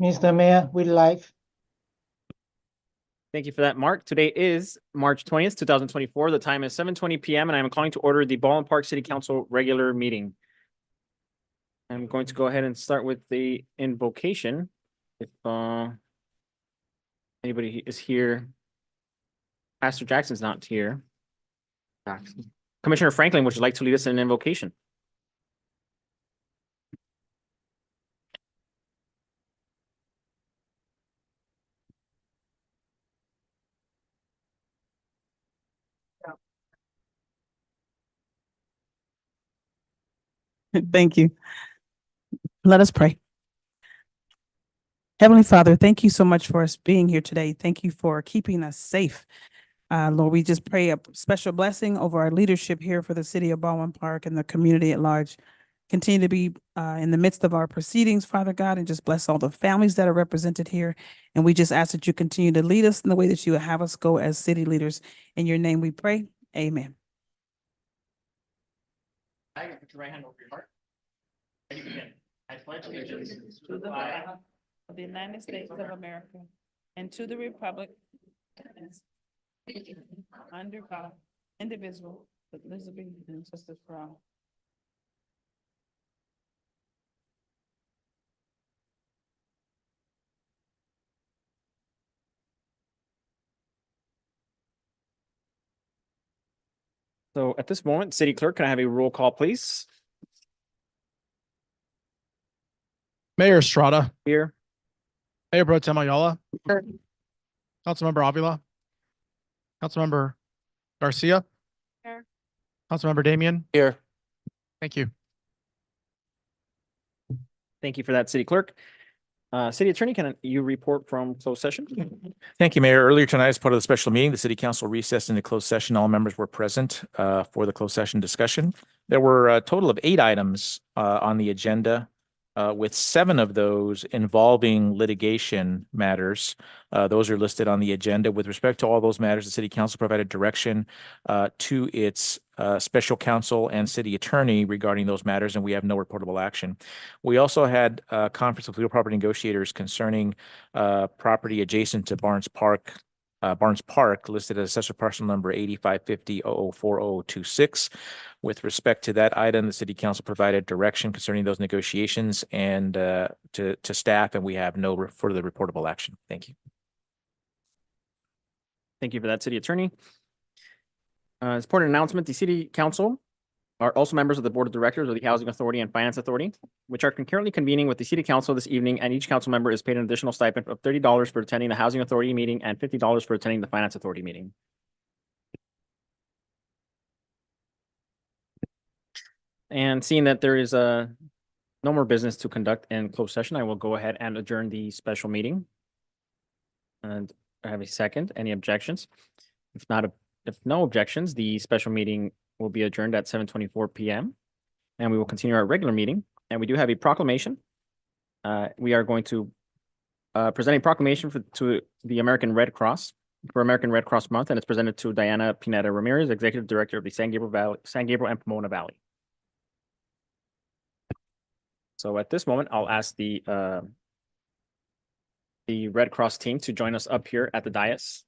Mr. Mayor, we live. Thank you for that, Mark. Today is March 20th, 2024. The time is 7:20 p.m. and I'm calling to order the Baldwin Park City Council regular meeting. I'm going to go ahead and start with the invocation. If anybody is here. Pastor Jackson's not here. Commissioner Franklin, would you like to lead us in an invocation? Thank you. Let us pray. Heavenly Father, thank you so much for us being here today. Thank you for keeping us safe. Lord, we just pray a special blessing over our leadership here for the city of Baldwin Park and the community at large. Continue to be in the midst of our proceedings, Father God, and just bless all the families that are represented here. And we just ask that you continue to lead us in the way that you would have us go as city leaders. In your name we pray. Amen. Put your right hand over your heart. Ready, begin. I pledge allegiance to the flag of the United States of America and to the republic under God, indivisible, with liberty and justice for all. So at this moment, City Clerk, can I have a roll call, please? Mayor Estrada, Here. Mayor Pro Tem Ayala, Here. Councilmember Avila, Councilmember Garcia, Here. Councilmember Damian. Here. Thank you. Thank you for that, City Clerk. City Attorney, can you report from closed session? Thank you, Mayor. Earlier tonight, as part of the special meeting, the City Council recessed into closed session. All members were present for the closed session discussion. There were a total of 8 items on the agenda, with 7 of those involving litigation matters. Those are listed on the agenda. With respect to all those matters, the City Council provided direction to its special counsel and city attorney regarding those matters, and we have no reportable action. We also had a conference with real property negotiators concerning property adjacent to Barnes Park, listed as assessor parcel number 8550-004026. With respect to that item, the City Council provided direction concerning those negotiations and to staff, and we have no further reportable action. Thank you. Thank you for that, City Attorney. As part of an announcement, the City Council are also members of the Board of Directors of the Housing Authority and Finance Authority, which are concurrently convening with the City Council this evening, and each council member is paid an additional stipend of $30 for attending the Housing Authority meeting and $50 for attending the Finance Authority meeting. And seeing that there is no more business to conduct in closed session, I will go ahead and adjourn the special meeting. And I have a second. Any objections? If no objections, the special meeting will be adjourned at 7:24 p.m. and we will continue our regular meeting. And we do have a proclamation. We are going to present a proclamation to the American Red Cross for American Red Cross Month, and it's presented to Diana Pineda Ramirez, Executive Director of the San Gabriel and Pomona Valley. So at this moment, I'll ask the Red Cross team to join us up here at the dais.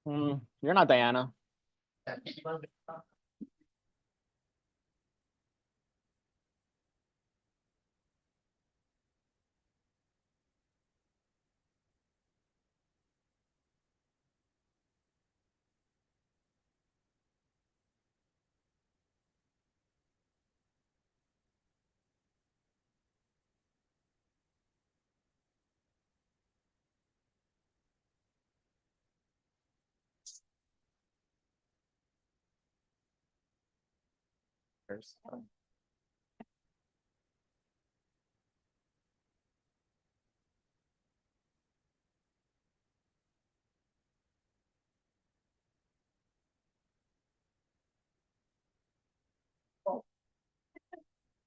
You're not Diana.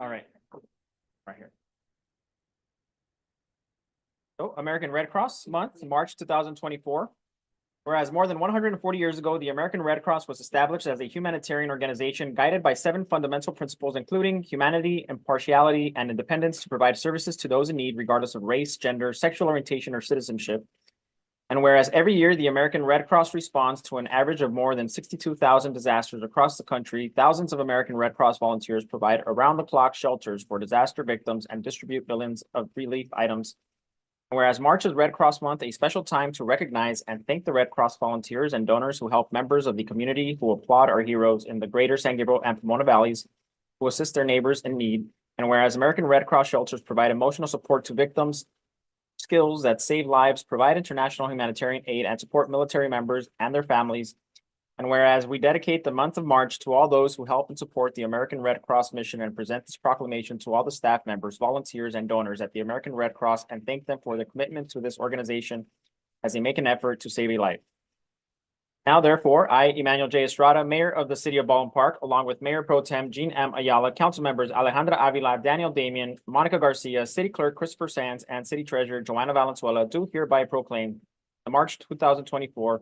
All right, right here. So American Red Cross Month, March 2024. Whereas more than 140 years ago, the American Red Cross was established as a humanitarian organization guided by 7 fundamental principles, including humanity, impartiality, and independence to provide services to those in need, regardless of race, gender, sexual orientation, or citizenship. And whereas every year the American Red Cross responds to an average of more than 62,000 disasters across the country, thousands of American Red Cross volunteers provide around-the-clock shelters for disaster victims and distribute millions of relief items. And whereas March is Red Cross Month, a special time to recognize and thank the Red Cross volunteers and donors who help members of the community who applaud our heroes in the greater San Gabriel and Pomona Valleys, who assist their neighbors in need. And whereas American Red Cross shelters provide emotional support to victims, skills that save lives, provide international humanitarian aid, and support military members and their families. And whereas we dedicate the month of March to all those who help and support the American Red Cross mission and present this proclamation to all the staff members, volunteers, and donors at the American Red Cross and thank them for their commitment to this organization as they make an effort to save a life. Now, therefore, I, Emmanuel J. Estrada, Mayor of the City of Baldwin Park, along with Mayor Pro Tem Jean M. Ayala, Council Members Alejandra Avila, Daniel Damian, Monica Garcia, City Clerk Christopher Sands, and City Treasurer Joanna Valenzuela, do hereby proclaim the March 2024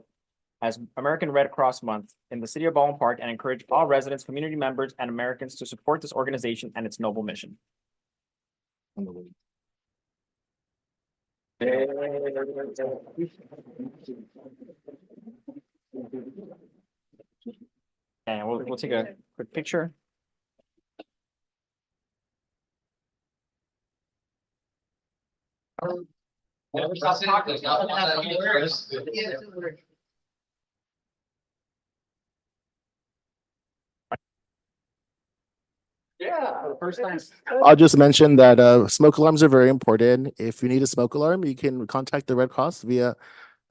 as American Red Cross Month in the City of Baldwin Park and encourage all residents, community members, and Americans to support this organization and its noble mission. And we'll take a quick picture. Yeah, for the first time. I'll just mention that smoke alarms are very important. If you need a smoke alarm, you can contact the Red Cross via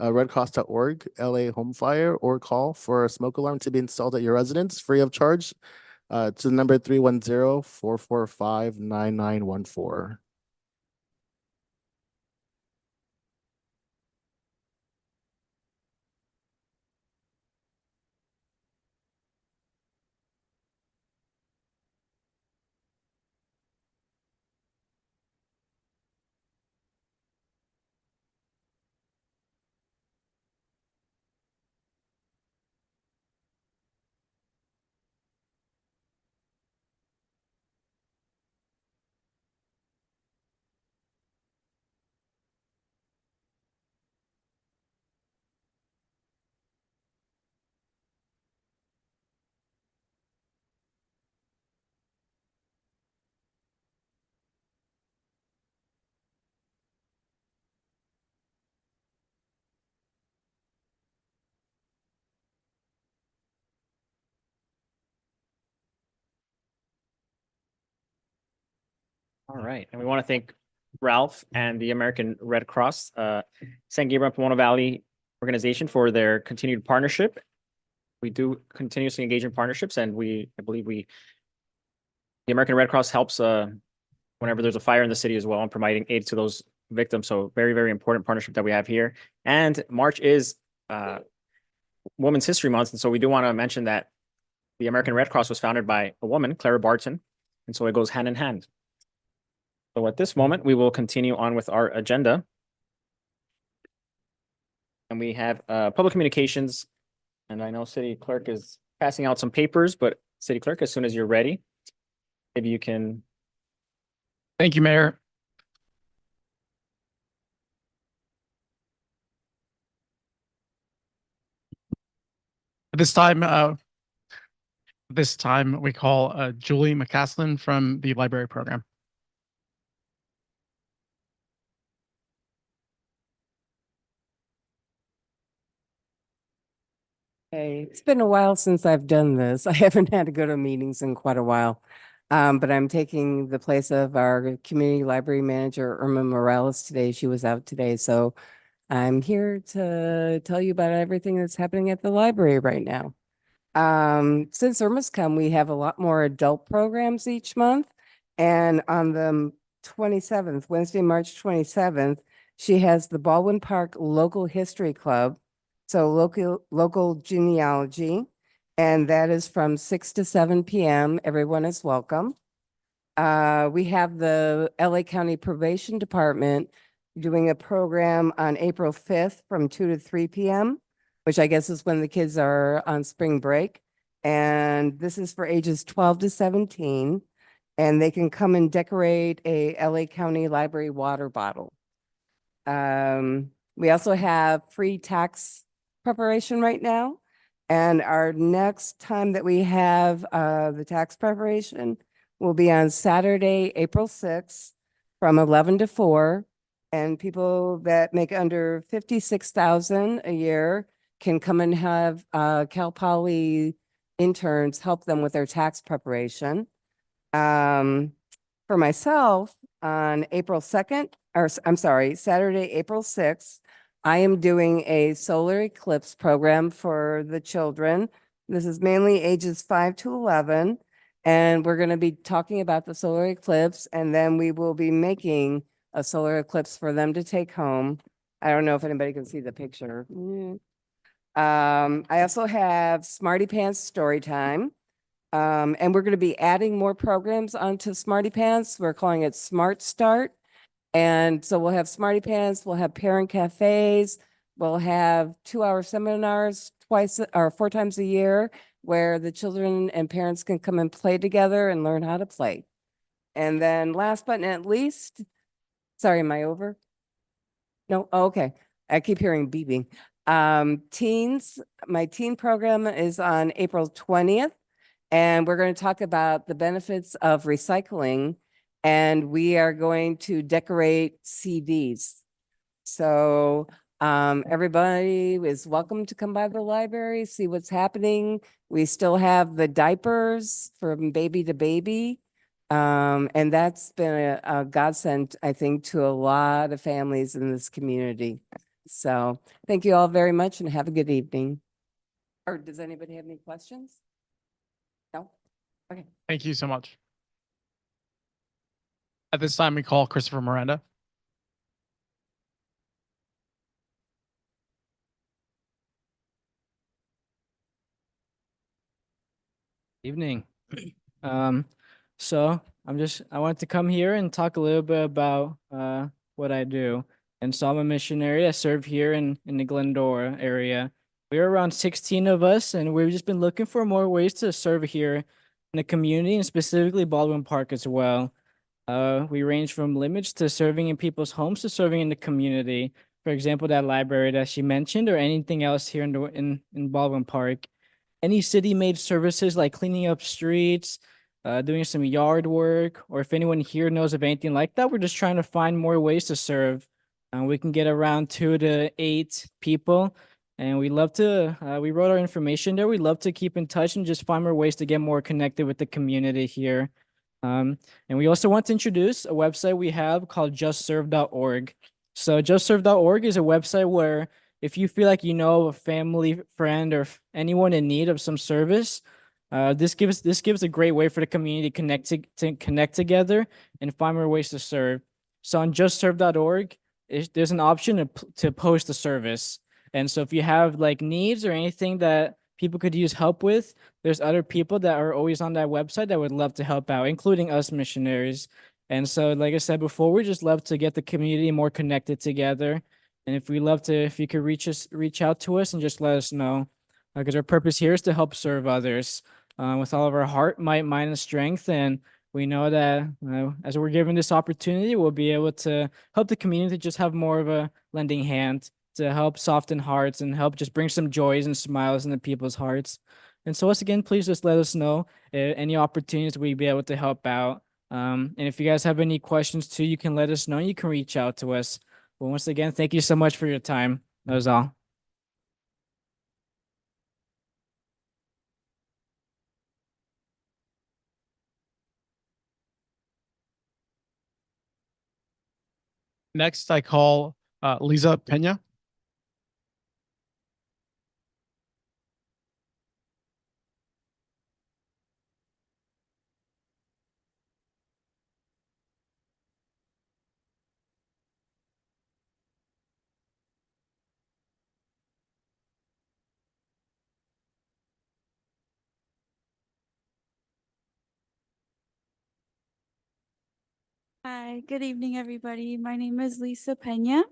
redcross.org, LA Home Fire, or call for a smoke alarm to be installed at your residence free of charge to the number 310-445-9914. All right, and we want to thank Ralph and the American Red Cross, San Gabriel and Pomona Valley organization for their continued partnership. We do continuously engage in partnerships, and I believe the American Red Cross helps whenever there's a fire in the city as well and providing aid to those victims. So very, very important partnership that we have here. And March is Women's History Month, and so we do want to mention that the American Red Cross was founded by a woman, Clara Barton, and so it goes hand in hand. So at this moment, we will continue on with our agenda. And we have public communications. And I know City Clerk is passing out some papers, but City Clerk, as soon as you're ready, maybe you can. Thank you, Mayor. At this time we call Julie McCaslin from the library program. Hey, it's been a while since I've done this. I haven't had to go to meetings in quite a while. But I'm taking the place of our community library manager, Irma Morales, today. She was out today, so I'm here to tell you about everything that's happening at the library right now. Since Irma's come, we have a lot more adult programs each month. And on the 27th, Wednesday, March 27th, she has the Baldwin Park Local History Club. So local genealogy, and that is from 6 to 7 p.m. Everyone is welcome. We have the LA County Probation Department doing a program on April 5th from 2 to 3 p.m. which I guess is when the kids are on spring break. And this is for ages 12 to 17. And they can come and decorate a LA County Library water bottle. We also have free tax preparation right now. And our next time that we have the tax preparation will be on Saturday, April 6th from 11 to 4. And people that make under 56,000 a year can come and have Cal Poly interns help them with their tax preparation. For myself, on April 2nd, I'm sorry, Saturday, April 6th, I am doing a solar eclipse program for the children. This is mainly ages 5 to 11. And we're going to be talking about the solar eclipse, and then we will be making a solar eclipse for them to take home. I don't know if anybody can see the picture. I also have Smarty Pants Story Time. And we're going to be adding more programs onto Smarty Pants. We're calling it Smart Start. And so we'll have Smarty Pants, we'll have parent cafes, we'll have 2-hour seminars twice or 4 times a year where the children and parents can come and play together and learn how to play. And then last but not least, sorry, am I over? No, oh, okay. I keep hearing beeping. Teens, my teen program is on April 20th. And we're going to talk about the benefits of recycling, and we are going to decorate CDs. So everybody is welcome to come by the library, see what's happening. We still have the diapers from baby to baby. And that's been a godsend, I think, to a lot of families in this community. So thank you all very much and have a good evening. Or does anybody have any questions? No? Okay. Thank you so much. At this time, we call Christopher Miranda. Evening. So I wanted to come here and talk a little bit about what I do. And so I'm a missionary. I serve here in the Glendora area. We're around 16 of us, and we've just been looking for more ways to serve here in the community and specifically Baldwin Park as well. We range from limits to serving in people's homes to serving in the community. For example, that library that she mentioned, or anything else here in Baldwin Park. Any city-made services like cleaning up streets, doing some yard work, or if anyone here knows of anything like that, we're just trying to find more ways to serve. We can get around 2 to 8 people, and we love to, we wrote our information there. We love to keep in touch and just find more ways to get more connected with the community here. And we also want to introduce a website we have called justserve.org. So justserve.org is a website where if you feel like you know a family, friend, or anyone in need of some service, this gives a great way for the community to connect together and find more ways to serve. So on justserve.org, there's an option to post a service. And so if you have like needs or anything that people could use help with, there's other people that are always on that website that would love to help out, including us missionaries. And so, like I said before, we just love to get the community more connected together. And if you could reach out to us and just let us know, because our purpose here is to help serve others with all of our heart, might, mind, and strength. And we know that as we're given this opportunity, we'll be able to help the community just have more of a lending hand to help soften hearts and help just bring some joys and smiles into people's hearts. And so once again, please just let us know any opportunities we'd be able to help out. And if you guys have any questions too, you can let us know. You can reach out to us. Well, once again, thank you so much for your time. That was all. Next, I call Lisa Pena. Hi, good evening, everybody. My name is Lisa Pena.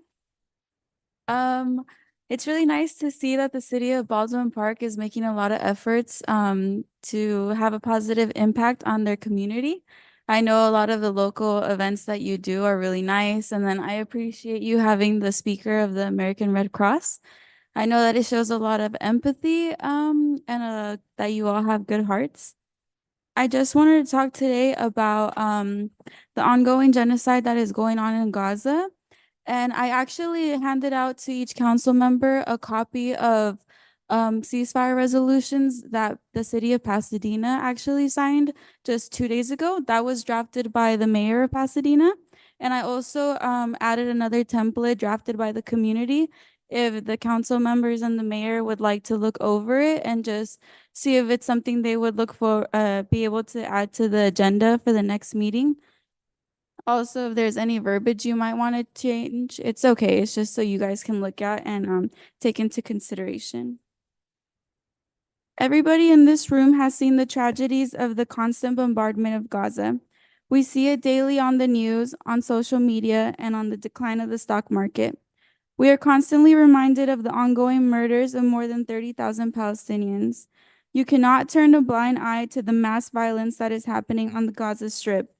Um, It's really nice to see that the city of Baldwin Park is making a lot of efforts to have a positive impact on their community. I know a lot of the local events that you do are really nice, and then I appreciate you having the speaker of the American Red Cross. I know that it shows a lot of empathy and that you all have good hearts. I just wanted to talk today about the ongoing genocide that is going on in Gaza. And I actually handed out to each council member a copy of ceasefire resolutions that the city of Pasadena actually signed just 2 days ago. That was drafted by the mayor of Pasadena. And I also added another template drafted by the community. If the council members and the mayor would like to look over it and just see if it's something they would look for, be able to add to the agenda for the next meeting. Also, if there's any verbiage you might want to change, it's okay. It's just so you guys can look at and take into consideration. Everybody in this room has seen the tragedies of the constant bombardment of Gaza. We see it daily on the news, on social media, and on the decline of the stock market. We are constantly reminded of the ongoing murders of more than 30,000 Palestinians. You cannot turn a blind eye to the mass violence that is happening on the Gaza Strip.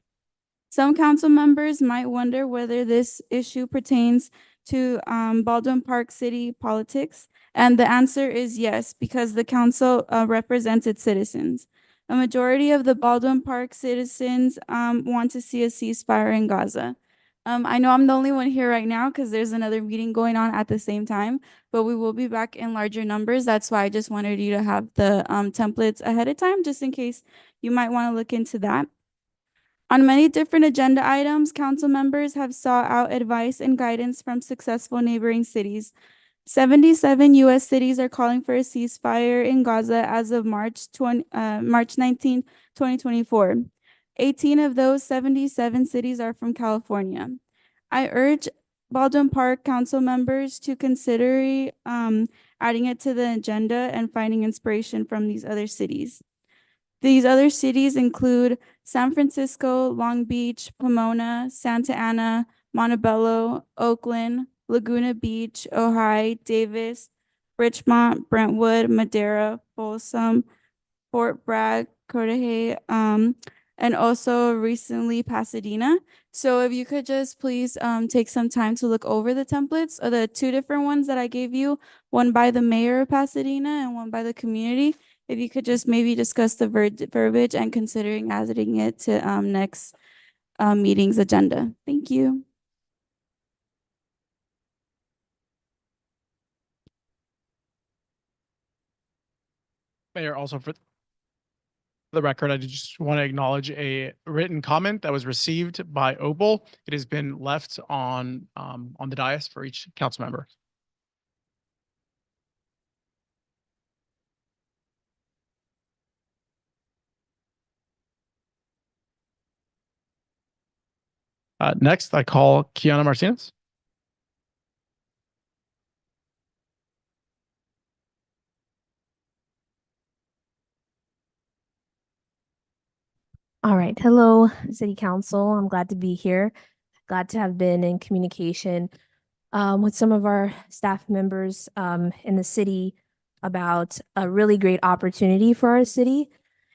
Some council members might wonder whether this issue pertains to Baldwin Park City politics, and the answer is yes, because the council represents its citizens. A majority of the Baldwin Park citizens want to see a ceasefire in Gaza. I know I'm the only one here right now because there's another meeting going on at the same time, but we will be back in larger numbers. That's why I just wanted you to have the templates ahead of time, just in case you might want to look into that. On many different agenda items, council members have sought out advice and guidance from successful neighboring cities. 77 U.S. cities are calling for a ceasefire in Gaza as of March 19, 2024. 18 of those 77 cities are from California. I urge Baldwin Park council members to consider adding it to the agenda and finding inspiration from these other cities. These other cities include San Francisco, Long Beach, Pomona, Santa Ana, Montebello, Oakland, Laguna Beach, Ojai, Davis, Richmond, Brentwood, Madera, Folsom, Fort Bragg, Cudahy, and also recently Pasadena. So if you could just please take some time to look over the templates or the two different ones that I gave you, one by the mayor of Pasadena and one by the community. If you could just maybe discuss the verbiage and considering adding it to next meeting's agenda. Thank you. Mayor, also for the record, I just want to acknowledge a written comment that was received by Opal. It has been left on the dais for each council member. Next, I call Kiana Martinez. All right. Hello, City Council. I'm glad to be here. Glad to have been in communication with some of our staff members in the city about a really great opportunity for our city.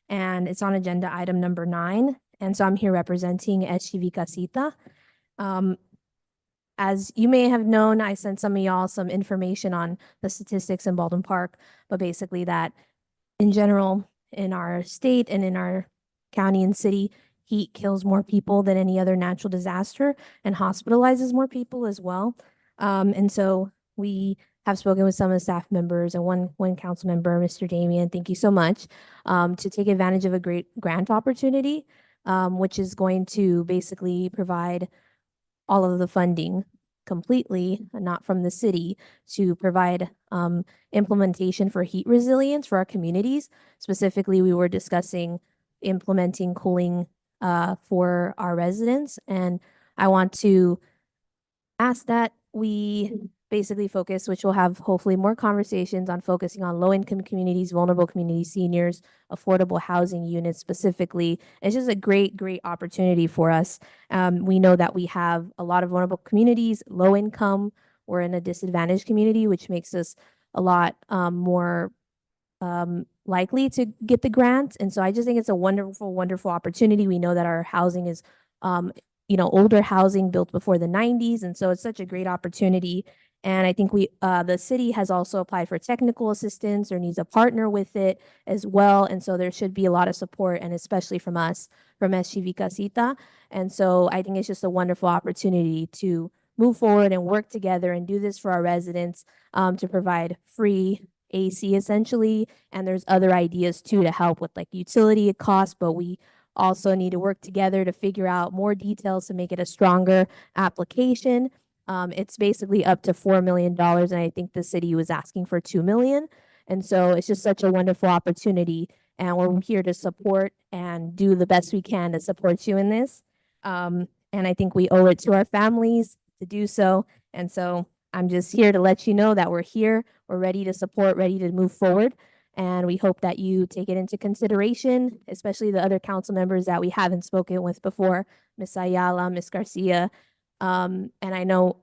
And it's on agenda item number 9. And so I'm here representing HGV Casita. As you may have known, I sent some of y'all some information on the statistics in Baldwin Park, but basically that in general, in our state and in our county and city, heat kills more people than any other natural disaster and hospitalizes more people as well. And so we have spoken with some of the staff members and one council member, Mr. Damian, thank you so much, to take advantage of a great grant opportunity, which is going to basically provide all of the funding completely, not from the city, to provide implementation for heat resilience for our communities. Specifically, we were discussing implementing cooling for our residents. And I want to ask that we basically focus, which we'll have hopefully more conversations on, focusing on low-income communities, vulnerable communities, seniors, affordable housing units specifically. It's just a great, great opportunity for us. We know that we have a lot of vulnerable communities, low income, we're in a disadvantaged community, which makes us a lot more likely to get the grants. And so I just think it's a wonderful, wonderful opportunity. We know that our housing is, older housing built before the 90s. And so it's such a great opportunity. And I think the city has also applied for technical assistance or needs a partner with it as well. And so there should be a lot of support, and especially from us, from SGV Casita. And so I think it's just a wonderful opportunity to move forward and work together and do this for our residents, to provide free AC essentially. And there's other ideas too to help with like utility costs, but we also need to work together to figure out more details to make it a stronger application. It's basically up to $4 million, and I think the city was asking for 2 million. And so it's just such a wonderful opportunity, and we're here to support and do the best we can to support you in this. And I think we owe it to our families to do so. And so I'm just here to let you know that we're here, we're ready to support, ready to move forward. And we hope that you take it into consideration, especially the other council members that we haven't spoken with before, Ms. Ayala, Ms. Garcia. And I know,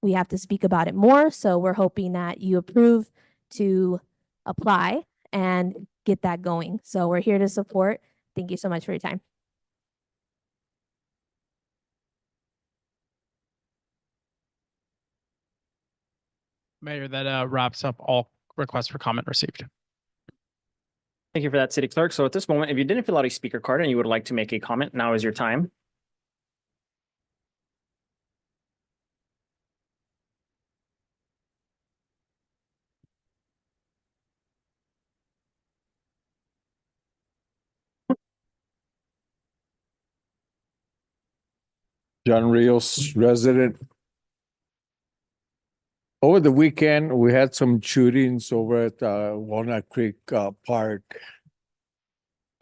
we have to speak about it more. So we're hoping that you approve to apply and get that going. So we're here to support. Thank you so much for your time. Mayor, that wraps up all requests for comment received. Thank you for that, City Clerk. So at this moment, if you didn't fill out a speaker card and you would like to make a comment, now is your time. John Rios, resident. Over the weekend, we had some shootings over at Walnut Creek Park.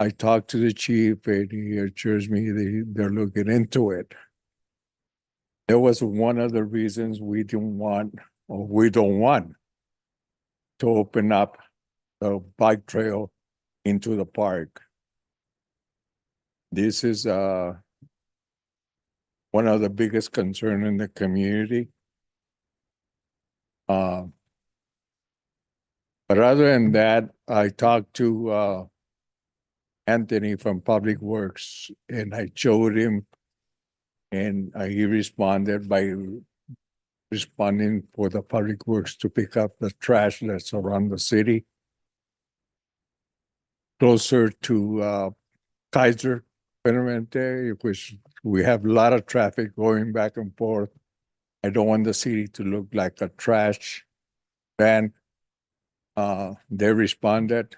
I talked to the chief and he assures me they're looking into it. There was one of the reasons we don't want to open up the bike trail into the park. This is one of the biggest concerns in the community. But other than that, I talked to Anthony from Public Works and I showed him, and he responded by responding for the Public Works to pick up the trash that's around the city. Closer to Kaiser Permanente, which we have a lot of traffic going back and forth. I don't want the city to look like a trash van. They responded.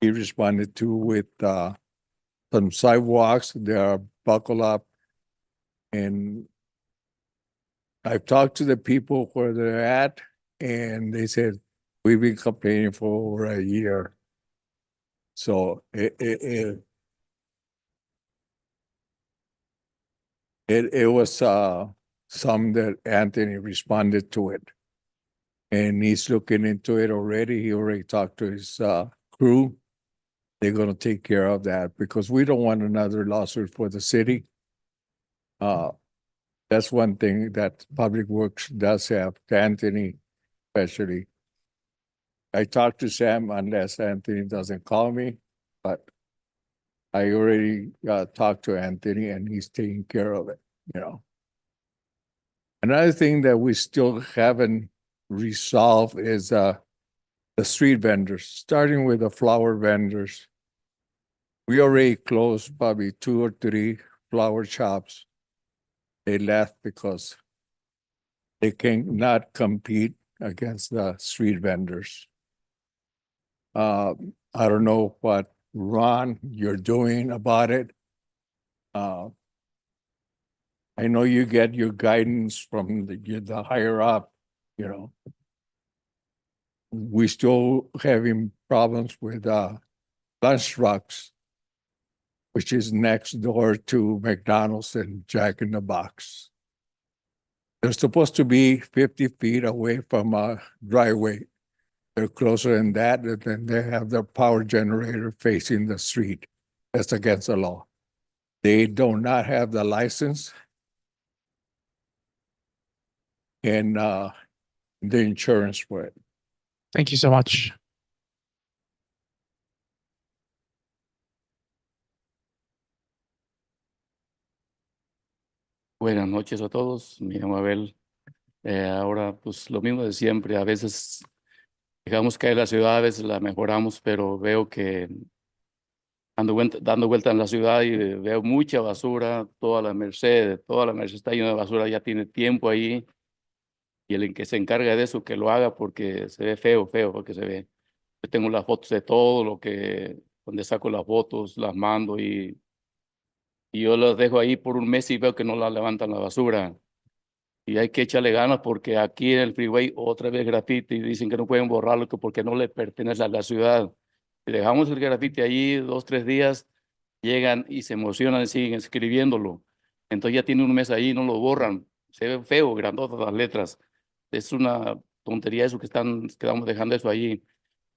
He responded to with some sidewalks. They are buckled up. And I've talked to the people where they're at, and they said, we've been complaining for over a year. So it was some that Anthony responded to it. And he's looking into it already. He already talked to his crew. They're going to take care of that because we don't want another lawsuit for the city. That's one thing that Public Works does have, to Anthony especially. I talked to Sam unless Anthony doesn't call me, but I already talked to Anthony and he's taking care of it, Another thing that we still haven't resolved is the street vendors, starting with the flower vendors. We already closed probably 2 or 3 flower shops. They left because they cannot compete against the street vendors. I don't know what, Ron, you're doing about it. I know you get your guidance from the higher up, We still having problems with lunch trucks, which is next door to McDonald's and Jack in the Box. They're supposed to be 50 feet away from a driveway. They're closer than that, and then they have their power generator facing the street. That's against the law. They do not have the license. and the insurance for it. Thank you so much. Buenas noches a todos, me llamo Abel. Ahora, pues lo mismo de siempre, a veces dejamos caer la ciudad, a veces la mejoramos, pero veo que dando vuelta en la ciudad y veo mucha basura, toda la Merced está llena de basura, ya tiene tiempo ahí, y el que se encarga de eso, que lo haga porque se ve feo, porque se ve. Yo tengo las fotos de todo donde saco las fotos, las mando y yo las dejo ahí por un mes y veo que no las levantan la basura. Y hay que echarle ganas porque aquí en el freeway otra vez grafiti y dicen que no pueden borrarlo porque no le pertenece a la ciudad. Si dejamos el grafiti allí 2, 3 días, llegan y se emocionan y siguen escribiéndolo. Entonces ya tiene un mes ahí y no lo borran. Se ve feo, grandotas las letras. Es una tontería eso que estamos dejando eso allí.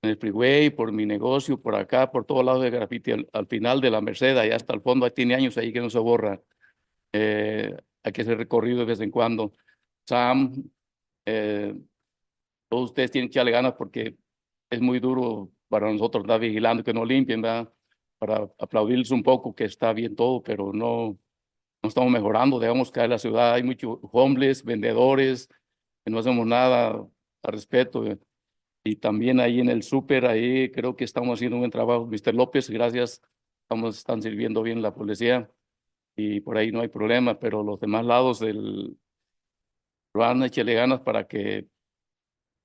En el freeway, por mi negocio, por acá, por todos lados de grafiti. Al final de la Merced, allá hasta el fondo, ahí tiene años ahí que no se borra. Hay que hacer recorrido de vez en cuando. Sam, eh, todos ustedes tienen que echarle ganas porque es muy duro para nosotros estar vigilando que no limpien, ¿verdad? Para aplaudirles un poco que está bien todo, pero no estamos mejorando, debemos caer la ciudad. Hay muchos homeless, vendedores, que no hacemos nada al respecto. Y también ahí en el súper, ahí creo que estamos haciendo un buen trabajo. Mr. López, gracias. Están sirviendo bien la policía y por ahí no hay problema, pero los demás lados van a echarle ganas para que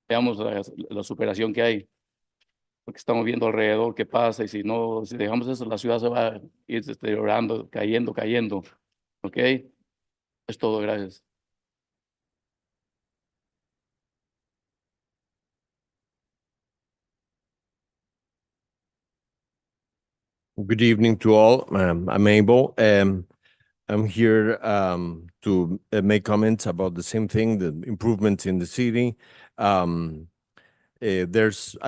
veamos la superación que hay, porque estamos viendo alrededor qué pasa y si dejamos eso, la ciudad se va a ir deteriorando, cayendo. ¿Ok? Es todo, gracias. Good evening to all. I'm Abel. I'm here to make comments about the same thing, the improvements in the city. I've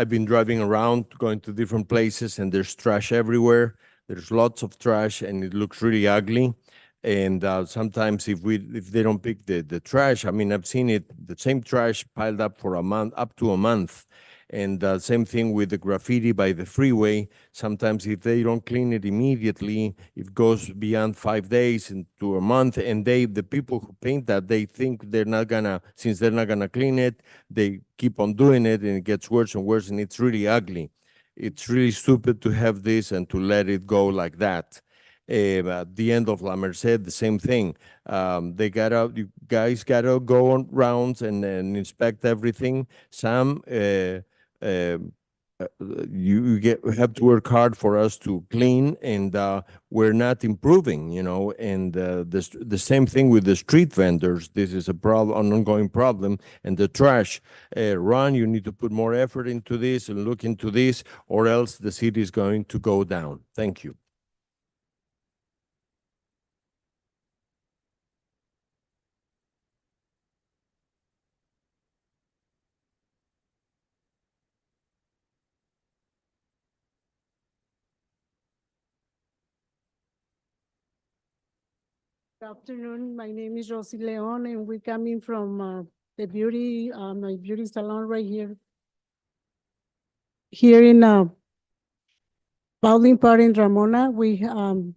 been driving around, going to different places, and there's trash everywhere. There's lots of trash, and it looks really ugly. And sometimes if they don't pick the trash, I mean, I've seen the same trash piled up for a month, up to a month. And same thing with the graffiti by the freeway. Sometimes if they don't clean it immediately, it goes beyond 5 days into a month. And the people who paint that, they think since they're not gonna clean it, they keep on doing it and it gets worse and worse and it's really ugly. It's really stupid to have this and to let it go like that. At the end of La Merced, the same thing. You guys gotta go on rounds and inspect everything. Some you have to work hard for us to clean, and we're not improving, and the same thing with the street vendors. This is an ongoing problem. And the trash, Ron, you need to put more effort into this and look into this, or else the city is going to go down. Thank you. Good afternoon. My name is Rosie Leon, and we're coming from my beauty salon right here. Here in Baldwin Park in Ramona,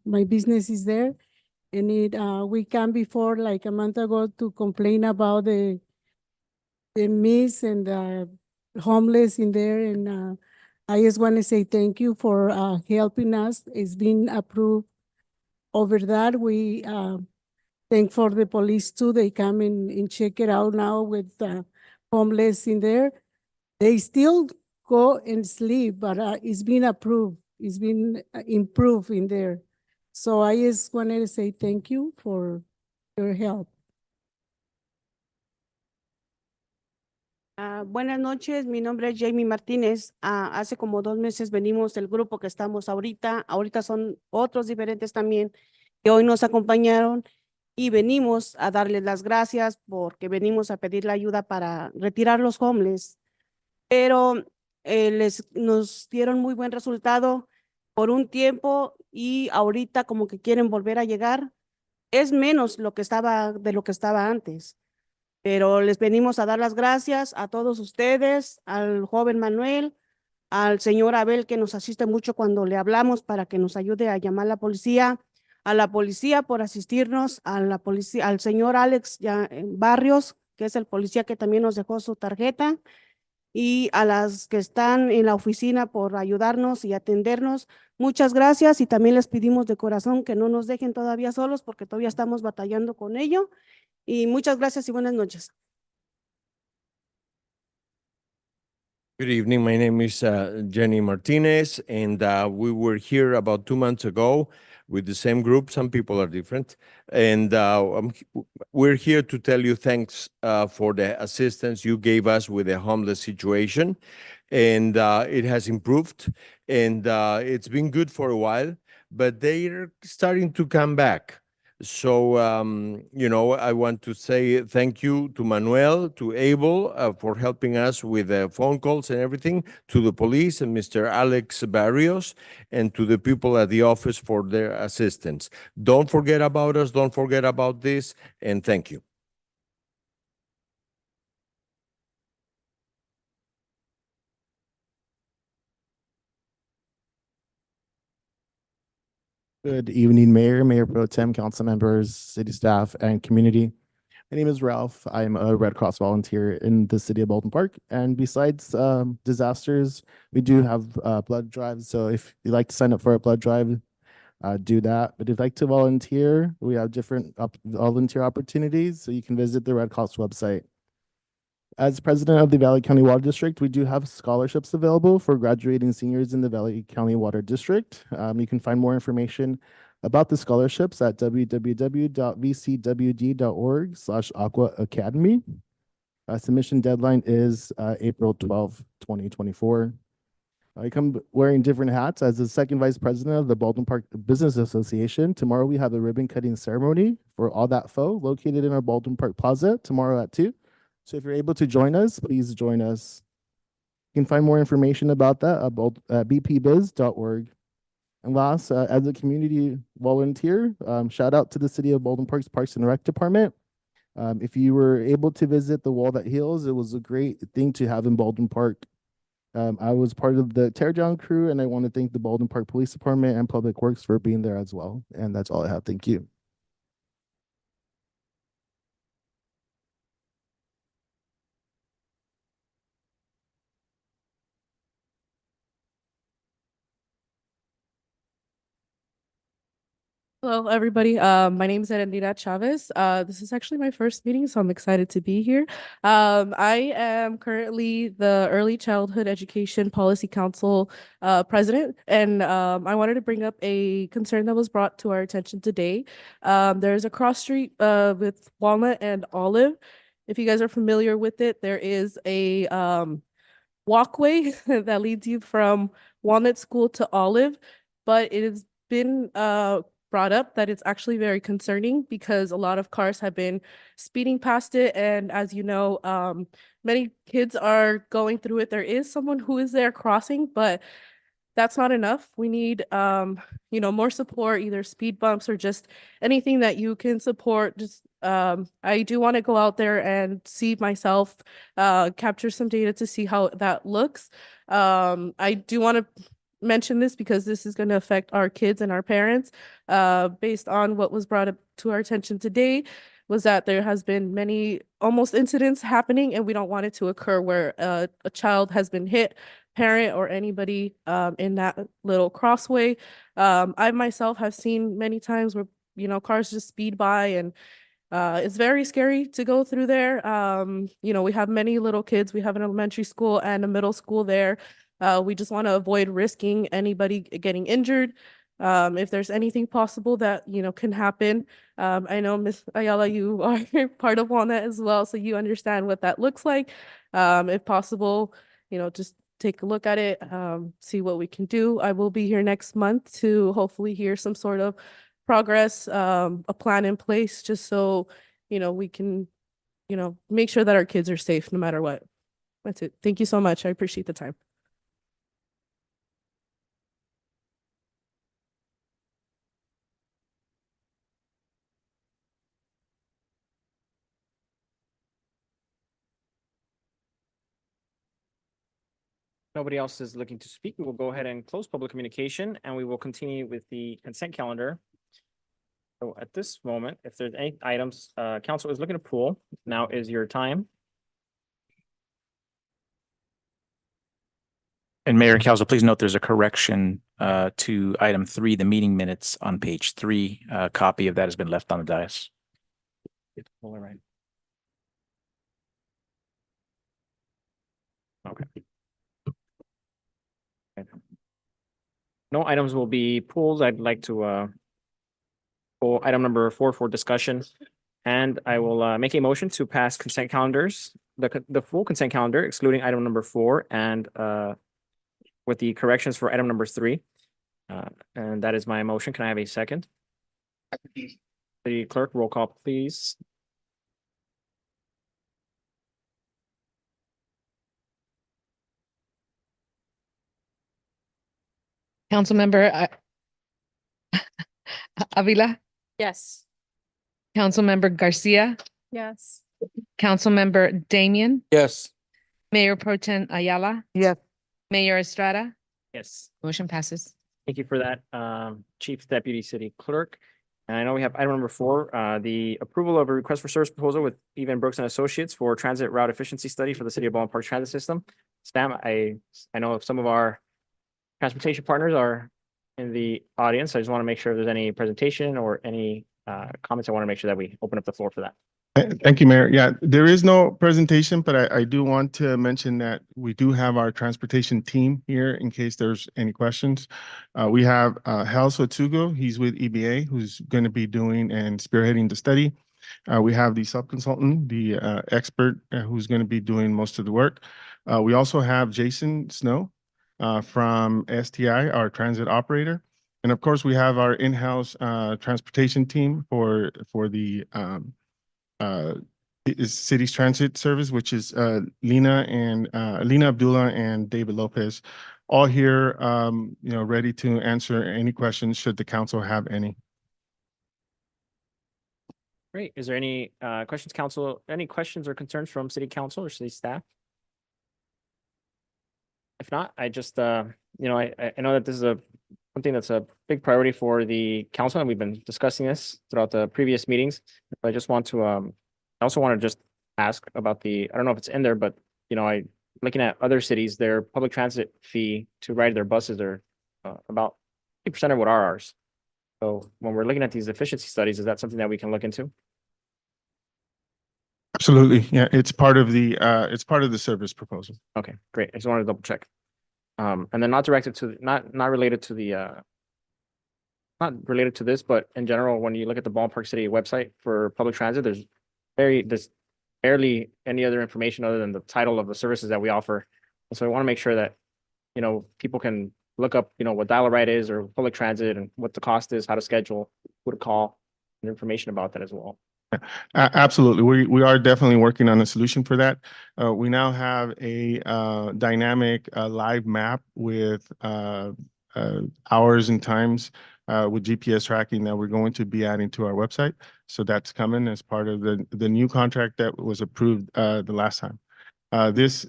my business is there, and we came before like a month ago to complain about the miss and the homeless in there, and I just want to say thank you for helping us. It's been approved. Over that, we thank for the police too. They come and check it out now with homeless in there. They still go and sleep, but it's been approved. It's been improved in there. So I just wanted to say thank you for your help. Buenas noches, mi nombre es Jamie Martínez. Hace como 2 meses venimos del grupo que estamos ahorita. Ahorita son otros diferentes también que hoy nos acompañaron y venimos a darles las gracias porque venimos a pedir la ayuda para retirar los homeless. Pero nos dieron muy buen resultado por un tiempo y ahorita como que quieren volver a llegar. Es menos de lo que estaba antes. Pero les venimos a dar las gracias a todos ustedes, al joven Manuel, al señor Abel que nos asiste mucho cuando le hablamos para que nos ayude a llamar a la policía por asistirnos, a la policía, al señor Alex Barrios, que es el policía que también nos dejó su tarjeta, y a las que están en la oficina por ayudarnos y atendernos. Muchas gracias y también les pedimos de corazón que no nos dejen todavía solos porque todavía estamos batallando con ello. Y muchas gracias y buenas noches. Good evening. My name is Jenny Martinez, and we were here about 2 months ago with the same group. Some people are different. And we're here to tell you thanks for the assistance you gave us with the homeless situation. And it has improved, and it's been good for a while, but they're starting to come back. So, I want to say thank you to Manuel, to Abel for helping us with the phone calls and everything, to the police and Mr. Alex Barrios, and to the people at the office for their assistance. Don't forget about us, don't forget about this, and thank you. Good evening, Mayor, Mayor Pro Tem, council members, city staff, and community. My name is Ralph. I'm a Red Cross volunteer in the city of Bolton Park. And besides disasters, we do have blood drives. So if you'd like to sign up for a blood drive, do that. But if you'd like to volunteer, we have different volunteer opportunities. So you can visit the Red Cross website. As president of the Valley County Water District, we do have scholarships available for graduating seniors in the Valley County Water District. You can find more information about the scholarships at www.vcwd.org/Aqua Academy. Submission deadline is April 12, 2024. I come wearing different hats as the second vice president of the Baldwin Park Business Association. Tomorrow we have a ribbon cutting ceremony for All That Faux located in our Baldwin Park Plaza tomorrow at 2. So if you're able to join us, please join us. You can find more information about that at bpbiz.org. And last, as a community volunteer, shout out to the City of Baldwin Park's Parks and Rec Department. If you were able to visit the Wall That Heals, it was a great thing to have in Baldwin Park. I was part of the teardown crew, and I want to thank the Baldwin Park Police Department and Public Works for being there as well. And that's all I have. Thank you. Hello, everybody. My name is Erendira Chavez. This is actually my first meeting, so I'm excited to be here. I am currently the Early Childhood Education Policy Council president, and I wanted to bring up a concern that was brought to our attention today. There's a cross street with Walnut and Olive. If you guys are familiar with it, there is a walkway that leads you from Walnut School to Olive, but it has been brought up that it's actually very concerning because a lot of cars have been speeding past it. And as you know, many kids are going through it. There is someone who is there crossing, but that's not enough. We need, more support, either speed bumps or just anything that you can support. Just, I do want to go out there and see myself, capture some data to see how that looks. I do want to mention this because this is going to affect our kids and our parents. Based on what was brought up to our attention today, was that there has been many almost incidents happening, and we don't want it to occur where a child has been hit, parent or anybody in that little crossway. I myself have seen many times where cars just speed by, and it's very scary to go through there. We have many little kids. We have an elementary school and a middle school there. We just want to avoid risking anybody getting injured. If there's anything possible that, can happen. I know, Ms. Ayala, you are part of Walnut as well, so you understand what that looks like. If possible, just take a look at it, see what we can do. I will be here next month to hopefully hear some sort of progress, a plan in place, just so, we can, make sure that our kids are safe no matter what. That's it. Thank you so much. I appreciate the time. nobody else is looking to speak, we will go ahead and close public communication and we will continue with the consent calendar. So at this moment, if there's any items, council is looking to pull, now is your time. And Mayor and Council, please note there's a correction to item 3, the meeting minutes on page 3. A copy of that has been left on the dais. All right. Okay. No items will be pulled. I'd like to pull item number 4 for discussion. And I will make a motion to pass consent calendars, the full consent calendar excluding item number 4 and with the corrections for item number 3. And that is my motion. Can I have a second? The clerk, roll call, please. Councilmember Avila, Yes. Councilmember Garcia, Yes. Councilmember Damian, Yes. Mayor Pro Tem Ayala, Yes. Mayor Estrada, Yes. motion passes. Thank you for that, Chief Deputy City Clerk. And I know we have item number 4, the approval of a request for service proposal with Even Brooks and Associates for transit route efficiency study for the City of Baldwin Park Transit System. Stam, I know some of our transportation partners are in the audience. I just want to make sure if there's any presentation or any comments. I want to make sure that we open up the floor for that. Thank you, Mayor. Yeah, there is no presentation, but I do want to mention that we do have our transportation team here in case there's any questions. We have Hal Sotugo, he's with EBA, who's going to be doing and spearheading the study. We have the sub-consultant, the expert who's going to be doing most of the work. We also have Jason Snow from STI, our transit operator. And of course, we have our in-house transportation team for the City's Transit Service, which is Lena Abdullah and David Lopez, all here, ready to answer any questions should the council have any. Great. Is there any questions, council? Any questions or concerns from city council or city staff? If not, I just, I know that this is something that's a big priority for the council, and we've been discussing this throughout the previous meetings. But I just want to, I also want to just ask about I don't know if it's in there, but, looking at other cities, their public transit fee to ride their buses are about 50% of what are ours. So when we're looking at these efficiency studies, is that something that we can look into? Absolutely. Yeah, it's part of the service proposal. Okay, great. I just wanted to double check. And then not related to this, but in general, when you look at the Baldwin Park City website for public transit, there's barely any other information other than the title of the services that we offer. And so I want to make sure that, people can look up, what Dial-A-Ride is or public transit and what the cost is, how to schedule, who to call, and information about that as well. Absolutely. We are definitely working on a solution for that. We now have a dynamic live map with hours and times with GPS tracking that we're going to be adding to our website. So that's coming as part of the new contract that was approved the last time. This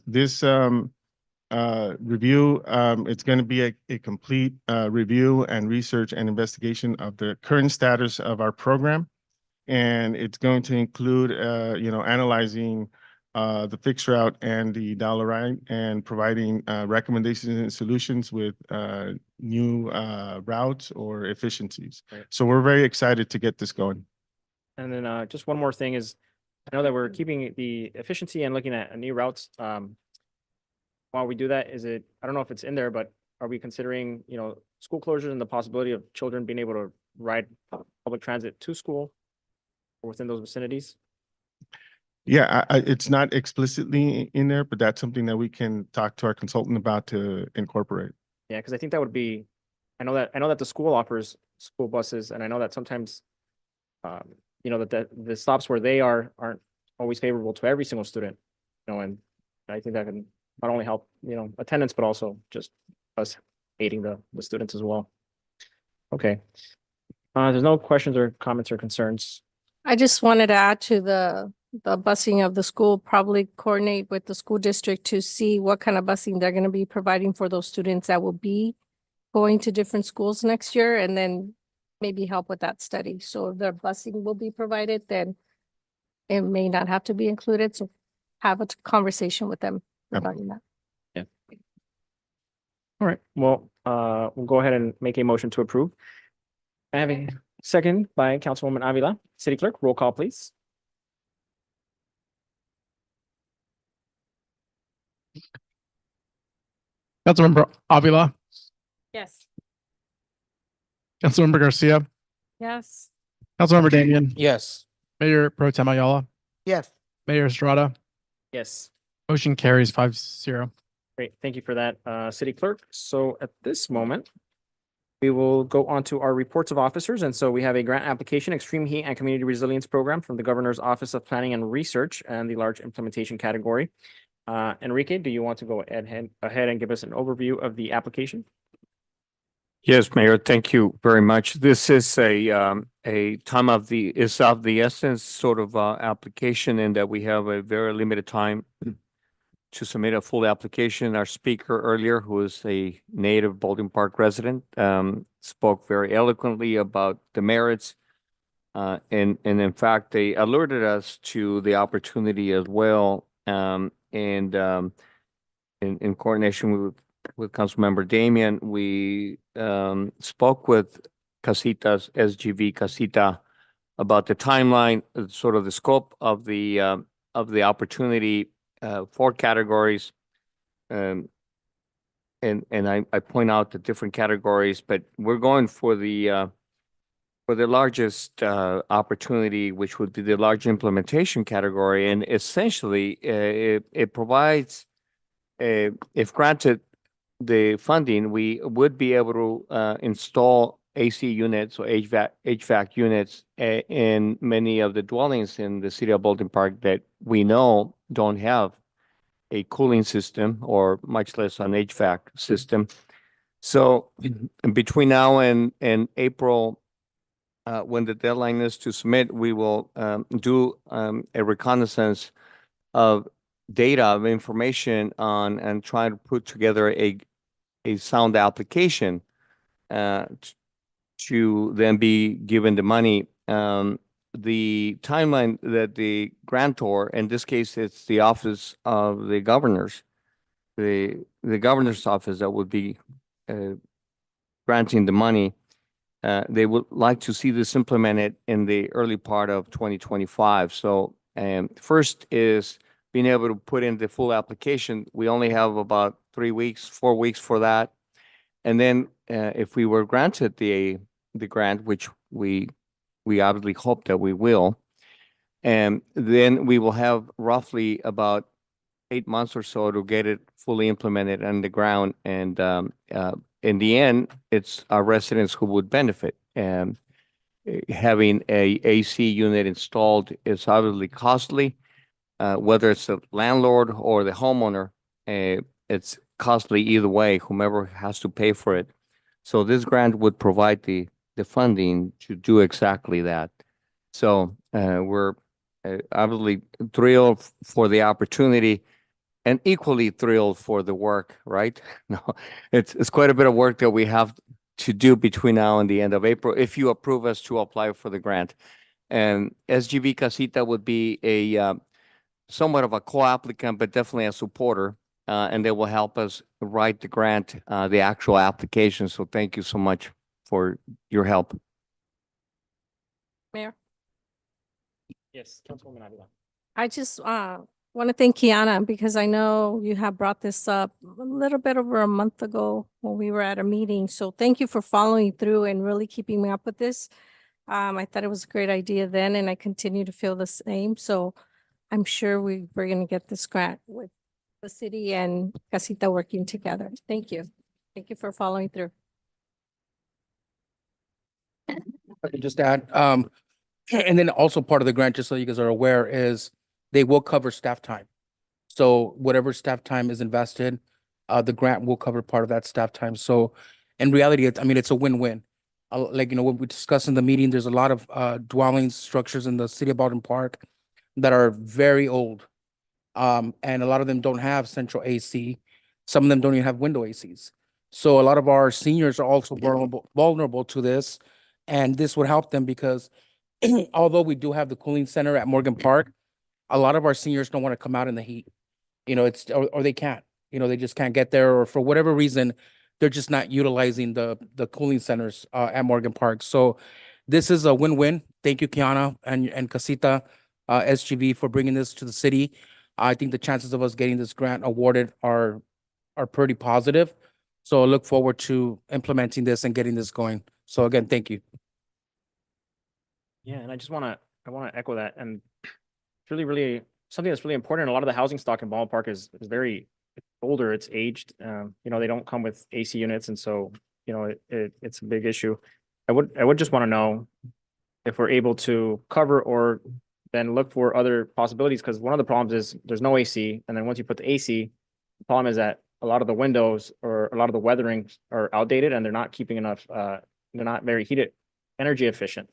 review, it's going to be a complete review and research and investigation of the current status of our program. And it's going to include, analyzing the fixed route and the Dial-A-Ride and providing recommendations and solutions with new routes or efficiencies. Right. So we're very excited to get this going. And then just one more thing is, I know that we're keeping the efficiency and looking at new routes. While we do that, I don't know if it's in there, but are we considering, school closures and the possibility of children being able to ride public transit to school or within those vicinities? Yeah, it's not explicitly in there, but that's something that we can talk to our consultant about to incorporate. Yeah, because I think that would be, I know that the school offers school buses, and I know that sometimes, that the stops where they aren't always favorable to every single student, and I think that can not only help, attendance, but also just us aiding the students as well. Okay. There's no questions or comments or concerns. I just wanted to add to the the busing of the school, probably coordinate with the school district to see what kind of busing they're going to be providing for those students that will be going to different schools next year, and then maybe help with that study. So if their busing will be provided, then it may not have to be included. So have a conversation with them regarding that. All right, well, we'll go ahead and make a motion to approve. I have a second by Councilwoman Avila. City Clerk, roll call, please. Councilmember Avila, Yes. Councilmember Garcia, Yes. Councilmember Damian, Yes. Mayor Pro Tem Ayala, Yes. Mayor Estrada. Yes. Motion carries 5-0. Great, thank you for that, City Clerk. So at this moment, we will go on to our reports of officers. And so we have a grant application, Extreme Heat and Community Resilience Program from the Governor's Office of Planning and Research and the large implementation category. Enrique, do you want to go ahead and give us an overview of the application? Yes, Mayor, thank you very much. This is a time of the essence sort of application in that we have a very limited time to submit a full application. Our speaker earlier, who is a native Baldwin Park resident, spoke very eloquently about the merits. And in fact, they alerted us to the opportunity as well. In coordination with Councilmember Damian, we spoke with Casitas, SGV Casita, about the timeline, sort of the scope of the opportunity, 4 categories. And I point out the different categories, but we're going for the largest opportunity, which would be the large implementation category. And essentially, it provides, if granted the funding, we would be able to install AC units or HVAC units in many of the dwellings in the city of Baldwin Park that we know don't have a cooling system or much less an HVAC system. So between now and April, when the deadline is to submit, we will do a reconnaissance of data, of information on, and try to put together a sound application to then be given the money. The timeline that the grantor, in this case, it's the office of the governors, the governor's office that would be granting the money. They would like to see this implemented in the early part of 2025. So first is being able to put in the full application. We only have about 4 weeks for that. And then if we were granted the grant, which we obviously hope that we will, and then we will have roughly about 8 months or so to get it fully implemented on the ground. And in the end, it's our residents who would benefit. And having a AC unit installed is obviously costly, whether it's the landlord or the homeowner. It's costly either way, whomever has to pay for it. So this grant would provide the funding to do exactly that. So we're obviously thrilled for the opportunity and equally thrilled for the work, right? No, it's quite a bit of work that we have to do between now and the end of April, if you approve us to apply for the grant. And SGV Casita would be a somewhat of a co-applicant, but definitely a supporter, and they will help us write the grant, the actual application. So thank you so much for your help. Mayor, Yes, Councilwoman Avila. I just want to thank Kiana because I know you have brought this up a little bit over a month ago when we were at a meeting. So thank you for following through and really keeping me up with this. I thought it was a great idea then, and I continue to feel the same. So I'm sure we're going to get this grant with the city and Casita working together. Thank you. Thank you for following through. I can just add, and then also part of the grant, just so you guys are aware, is they will cover staff time. So whatever staff time is invested, the grant will cover part of that staff time. So in reality, it's a win-win. Like, when we discussed in the meeting, there's a lot of dwelling structures in the city of Baldwin Park that are very old. And a lot of them don't have central AC. Some of them don't even have window ACs. So a lot of our seniors are also vulnerable to this. And this would help them because although we do have the cooling center at Morgan Park, a lot of our seniors don't want to come out in the heat. You know, or they can't, they just can't get there, or for whatever reason, they're just not utilizing the cooling centers at Morgan Park. So this is a win-win. Thank you, Kiana and Casita SGV for bringing this to the city. I think the chances of us getting this grant awarded are pretty positive. So I look forward to implementing this and getting this going. So again, thank you. Yeah, and I want to echo that. And it's really something that's really important. A lot of the housing stock in Baldwin Park is very older. It's aged. They don't come with AC units, and so it's a big issue. I would just want to know if we're able to cover or then look for other possibilities, because one of the problems is there's no AC, and then once you put the AC, the problem is that a lot of the windows or a lot of the weathering are outdated, and they're not keeping enough. They're not very energy efficient.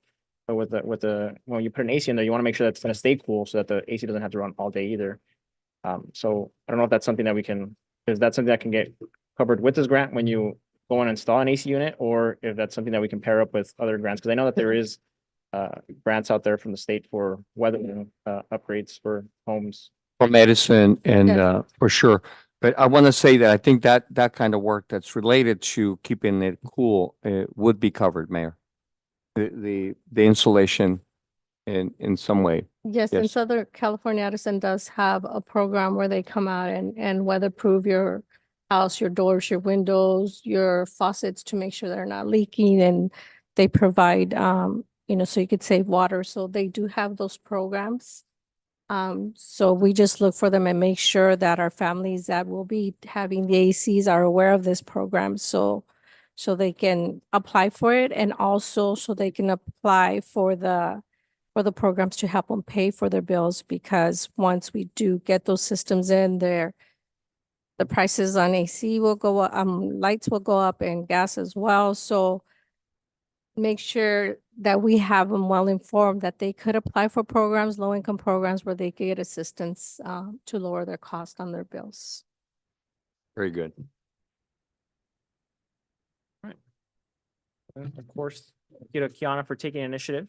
So when you put an AC in there, you want to make sure that's going to stay cool so that the AC doesn't have to run all day either. So I don't know if that's something that is that something that can get covered with this grant when you go and install an AC unit, or if that's something that we can pair up with other grants, because I know that there is grants out there from the state for weathering upgrades for homes. For medicine and Yes. for sure. But I want to say that I think that kind of work that's related to keeping it cool would be covered, Mayor. The insulation in some way. Yes, in Yes. Southern California, Edison does have a program where they come out and weatherproof your house, your doors, your windows, your faucets to make sure they're not leaking, and they provide, so you could save water. So they do have those programs. So we just look for them and make sure that our families that will be having the ACs are aware of this program. So they can apply for it, and also so they can apply for the programs to help them pay for their bills, because once we do get those systems in there, the prices on AC will go up, lights will go up, and gas as well. So make sure that we have them well informed that they could apply for programs, low-income programs, where they could get assistance to lower their cost on their bills. Very good. And of course, thank you to Kiana for taking initiative.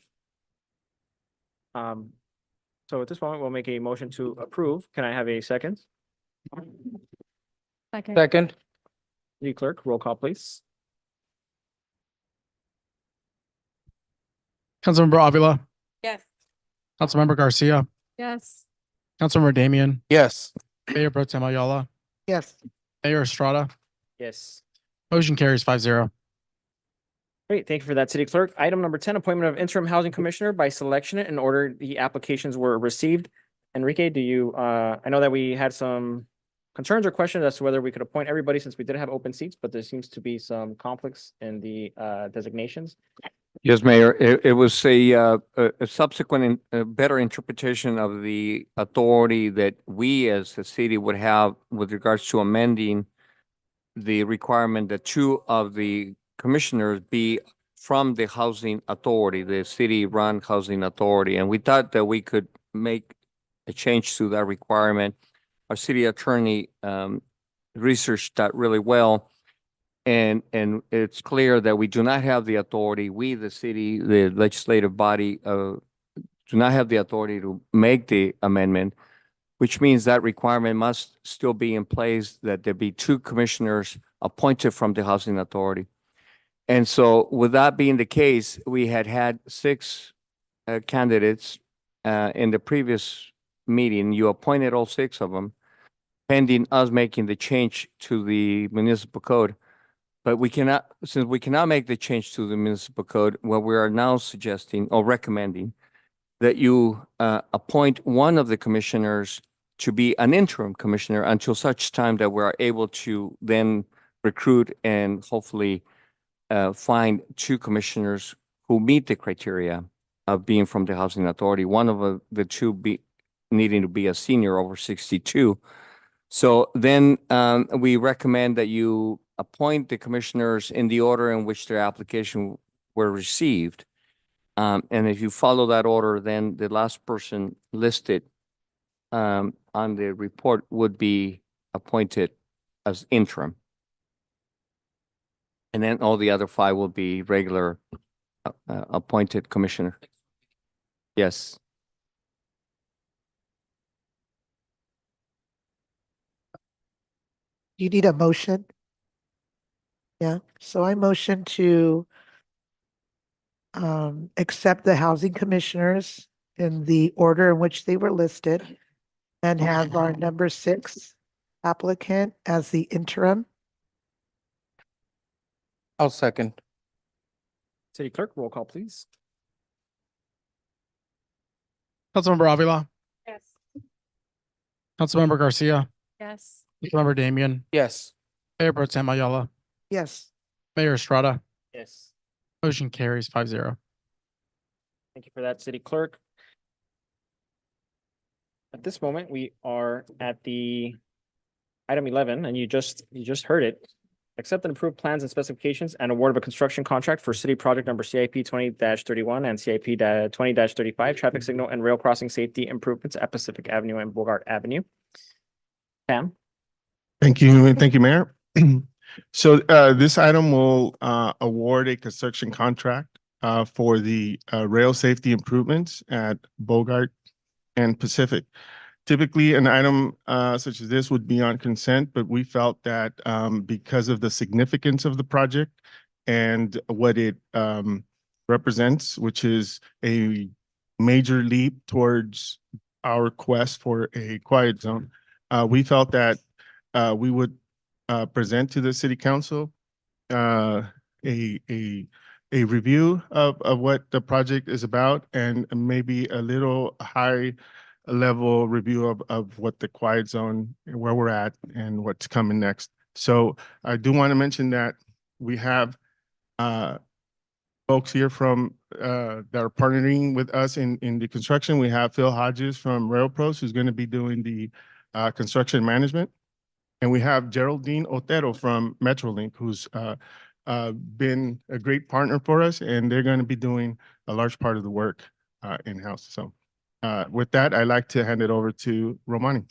So at this point, we'll make a motion to approve. Can I have a second? Second. City Clerk, roll call, please. Councilmember Avila, Yes. Councilmember Garcia, Yes. Councilmember Damian, Yes. Mayor Pro Tem Ayala, Yes. Mayor Estrada. Yes. Motion carries 5-0. Great, thank you for that, City Clerk. Item number 10, appointment of interim housing commissioner by selection in order the applications were received. Enrique, do you, I know that we had some concerns or questions as to whether we could appoint everybody since we did have open seats, but there seems to be some conflicts in the designations. Yes, Mayor, it was a subsequent better interpretation of the authority that we as a city would have with regards to amending the requirement that two of the commissioners be from the housing authority, the city-run housing authority. And we thought that we could make a change to that requirement. Our city attorney researched that really well. And it's clear that we do not have the authority, we, the city, the legislative body, do not have the authority to make the amendment, which means that requirement must still be in place, that there be two commissioners appointed from the housing authority. And so with that being the case, we had 6 candidates in the previous meeting. You appointed all 6 of them, pending us making the change to the municipal code. But since we cannot make the change to the municipal code, what we are now suggesting or recommending that you appoint one of the commissioners to be an interim commissioner until such time that we are able to then recruit and hopefully find 2 commissioners who meet the criteria of being from the housing authority. One of the 2 needing to be a senior over 62. So then we recommend that you appoint the commissioners in the order in which their application were received. And if you follow that order, then the last person listed on the report would be appointed as interim. And then all the other 5 will be regular appointed commissioner. Yes. You need a motion? Yeah, so I motion to accept the housing commissioners in the order in which they were listed and have our number 6 applicant as the interim. I'll second. City Clerk, roll call, please. Councilmember Avila, Yes. Councilmember Garcia, Yes. Councilmember Damian, Yes. Mayor Pro Tem Ayala, Yes. Mayor Estrada. Yes. Motion carries 5-0. Thank you for that, City Clerk. At this moment, we are at the item 11, and you just heard it. Accept and approve plans and specifications and award of a construction contract for city project number CIP 20-31 and CIP 20-35 traffic signal and rail crossing safety improvements at Pacific Avenue and Bogart Avenue. Pam? Thank you, Mayor. So this item will award a construction contract for the rail safety improvements at Bogart and Pacific. Typically, an item such as this would be on consent, but we felt that because of the significance of the project and what it represents, which is a major leap towards our quest for a quiet zone, we felt that we would present to the city council a review of what the project is about and maybe a little high level review of what the quiet zone, where we're at and what's coming next. So I do want to mention that we have folks here from that are partnering with us in the construction. We have Phil Hodges from Rail Pros, who's going to be doing the construction management. And we have Geraldine Otero from Metrolink, who's been a great partner for us, and they're going to be doing a large part of the work in-house. So with that, I'd like to hand it over to Romani.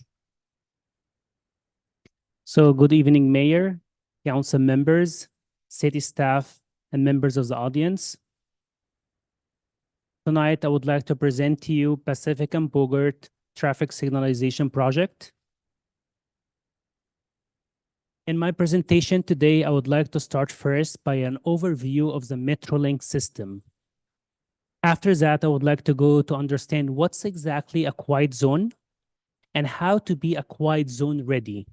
So good evening, Mayor, council members, city staff, and members of the audience. Tonight, I would like to present to you Pacific and Bogart Traffic Signalization Project. In my presentation today, I would like to start first by an overview of the Metrolink system. After that, I would like to go to understand what's exactly a quiet zone and how to be a quiet zone ready.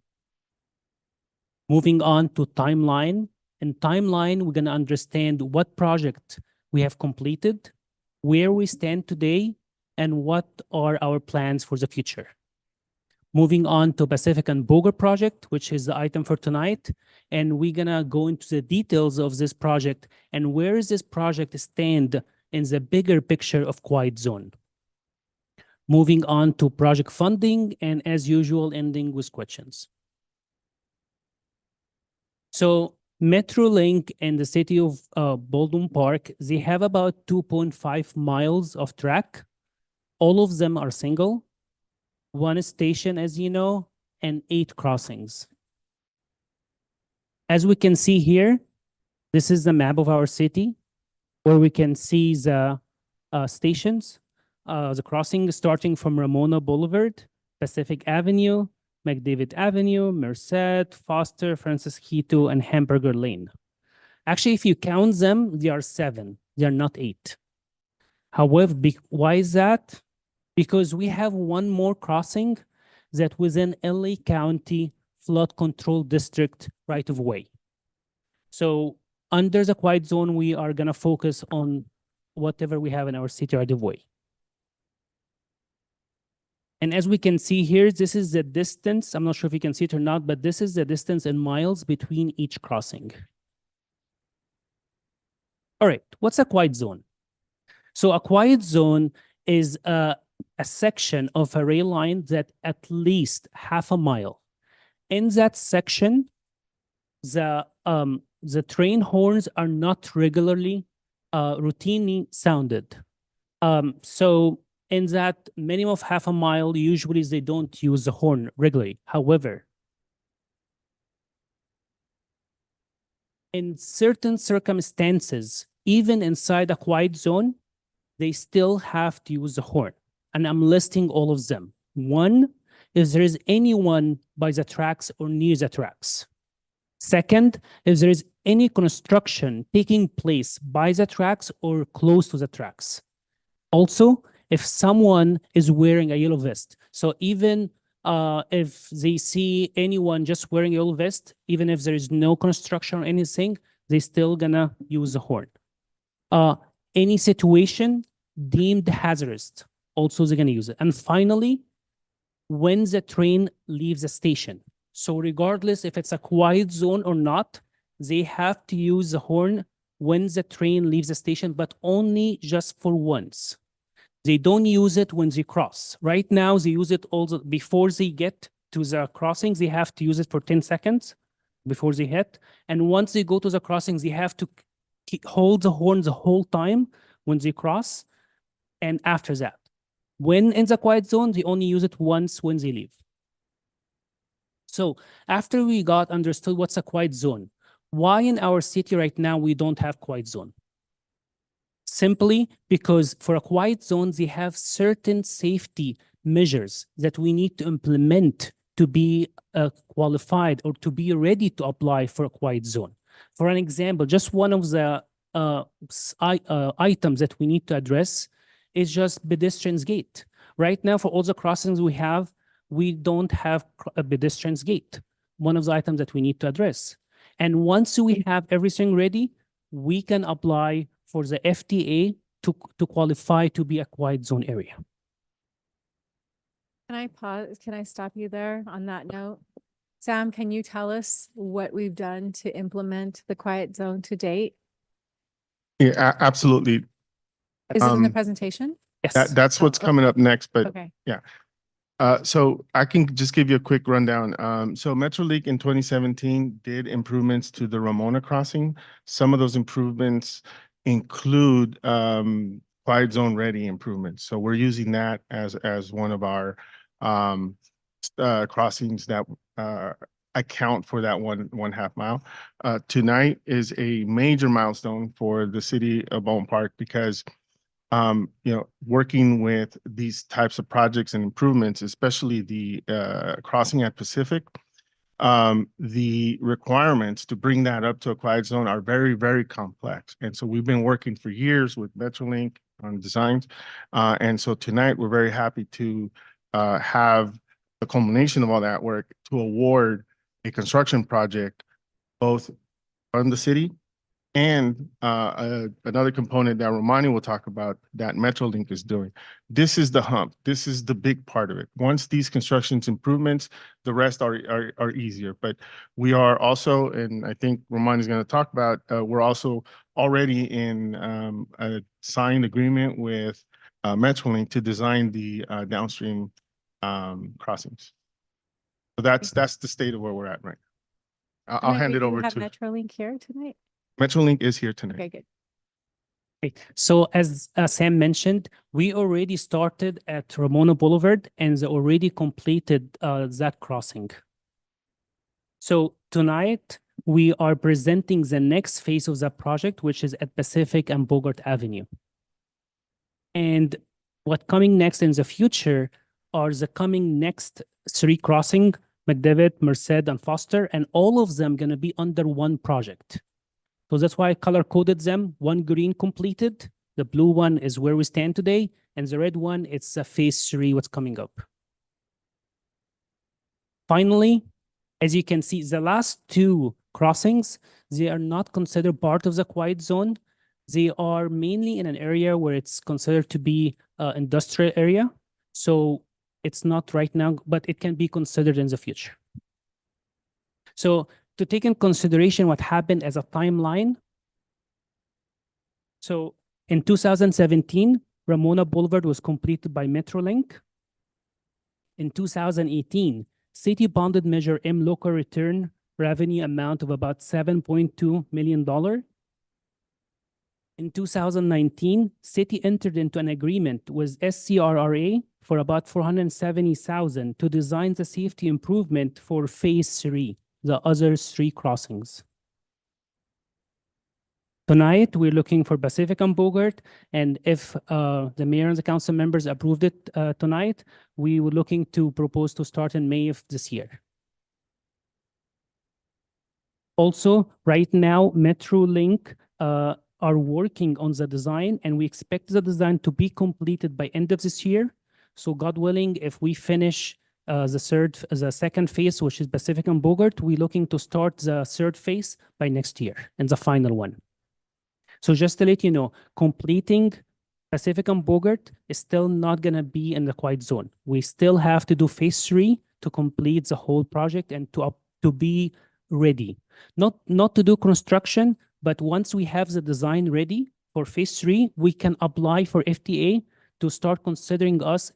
Moving on to timeline. In timeline, we're going to understand what project we have completed, where we stand today, and what are our plans for the future. Moving on to Pacific and Bogart project, which is the item for tonight. And we're going to go into the details of this project and where is this project stand in the bigger picture of quiet zone. Moving on to project funding and as usual, ending with questions. So Metrolink and the city of Baldwin Park, they have about 2.5 miles of track. All of them are single. One station, as you know, and 8 crossings. As we can see here, this is the map of our city, where we can see the stations, the crossing starting from Ramona Boulevard, Pacific Avenue, McDavid Avenue, Merced, Foster, Francis Quito, and Hamburger Lane. Actually, if you count them, they are 7. They are not 8. However, why is that? Because we have one more crossing that within LA County Flood Control District right of way. So under the quiet zone, we are going to focus on whatever we have in our city right of way. And as we can see here, this is the distance. I'm not sure if you can see it or not, but this is the distance in miles between each crossing. All right, what's a quiet zone? So a quiet zone is a section of a rail line that at least half a mile. In that section, the train horns are not regularly routinely sounded. So in that minimum of half a mile, usually they don't use the horn regularly. However, in certain circumstances, even inside a quiet zone, they still have to use the horn. And I'm listing all of them. One, if there is anyone by the tracks or near the tracks. Second, if there is any construction taking place by the tracks or close to the tracks. Also, if someone is wearing a yellow vest. So even if they see anyone just wearing a yellow vest, even if there is no construction or anything, they still gonna use the horn. Any situation deemed hazardous, also they're gonna use it. And finally, when the train leaves the station. So regardless if it's a quiet zone or not, they have to use the horn when the train leaves the station, but only just for once. They don't use it when they cross. Right now, they use it also before they get to the crossings. They have to use it for 10 seconds before they hit. And once they go to the crossings, they have to hold the horn the whole time when they cross. And after that, when in the quiet zone, they only use it once when they leave. So after we got understood what's a quiet zone, why in our city right now we don't have quiet zone? Simply because for a quiet zone, they have certain safety measures that we need to implement to be qualified or to be ready to apply for a quiet zone. For an example, just one of the items that we need to address is just pedestrians gate. Right now, for all the crossings we don't have a pedestrians gate. One of the items that we need to address. And once we have everything ready, we can apply for the FTA to qualify to be a quiet zone area. Can I pause? Can I stop you there on that note? Sam, can you tell us what we've done to implement the quiet zone to date? Yeah, absolutely. Is it in the presentation? Yes. That's what's coming up next, but Okay. yeah. So I can just give you a quick rundown. So MetroLink in 2017 did improvements to the Ramona crossing. Some of those improvements include quiet zone ready improvements. So we're using that as one of our crossings that account for that one half mile. Tonight is a major milestone for the city of Baldwin Park because working with these types of projects and improvements, especially the crossing at Pacific, the requirements to bring that up to a quiet zone are very, very complex. And so we've been working for years with MetroLink on designs. And so tonight we're very happy to have the culmination of all that work to award a construction project both from the city and another component that Romani will talk about that MetroLink is doing. This is the hump. This is the big part of it. Once these constructions improvements, the rest are easier. But we are also, and I think Romani is going to talk about, we're also already in a signed agreement with MetroLink to design the downstream crossings. So that's the state of where we're at right now. I'll hand it over to MetroLink here tonight. MetroLink is here tonight. Okay, good. Okay. So as Sam mentioned, we already started at Ramona Boulevard and they already completed that crossing. So tonight we are presenting the next phase of that project, which is at Pacific and Bogart Avenue. And what coming next in the future are the coming next 3 crossing, McDevitt, Merced, and Foster, and all of them gonna be under one project. So that's why I color coded them. One green completed, the blue one is where we stand today, and the red one, it's a phase 3, what's coming up. Finally, as you can see, the last 2 crossings, they are not considered part of the quiet zone. They are mainly in an area where it's considered to be an industrial area. So it's not right now, but it can be considered in the future. So to take in consideration what happened as a timeline. So in 2017, Ramona Boulevard was completed by MetroLink. In 2018, city bonded Measure M local return revenue amount of about $7.2 million. In 2019, city entered into an agreement with SCRRA for about 470,000 to design the safety improvement for phase 3, the other 3 crossings. Tonight, we're looking for Pacific and Bogart, and if the mayor and the council members approved it tonight, we were looking to propose to start in May of this year. Also, right now, MetroLink are working on the design, and we expect the design to be completed by end of this year. So God willing, if we finish the second phase, which is Pacific and Bogart, we're looking to start the third phase by next year and the final one. So just to let you know, completing Pacific and Bogart is still not going to be in the quiet zone. We still have to do phase 3 to complete the whole project and to be ready. Not to do construction, but once we have the design ready for phase 3, we can apply for FTA to start considering us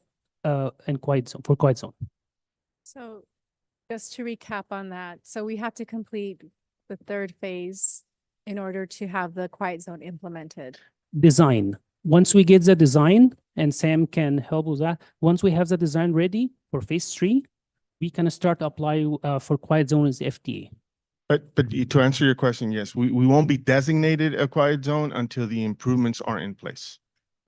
in quiet zone. So just to recap on that, so we have to complete the third phase in order to have the quiet zone implemented. Design. Once we get the design, and Sam can help with that, once we have the design ready for phase 3, we can start apply for quiet zone as FTA. But to answer your question, yes, we won't be designated a quiet zone until the improvements are in place.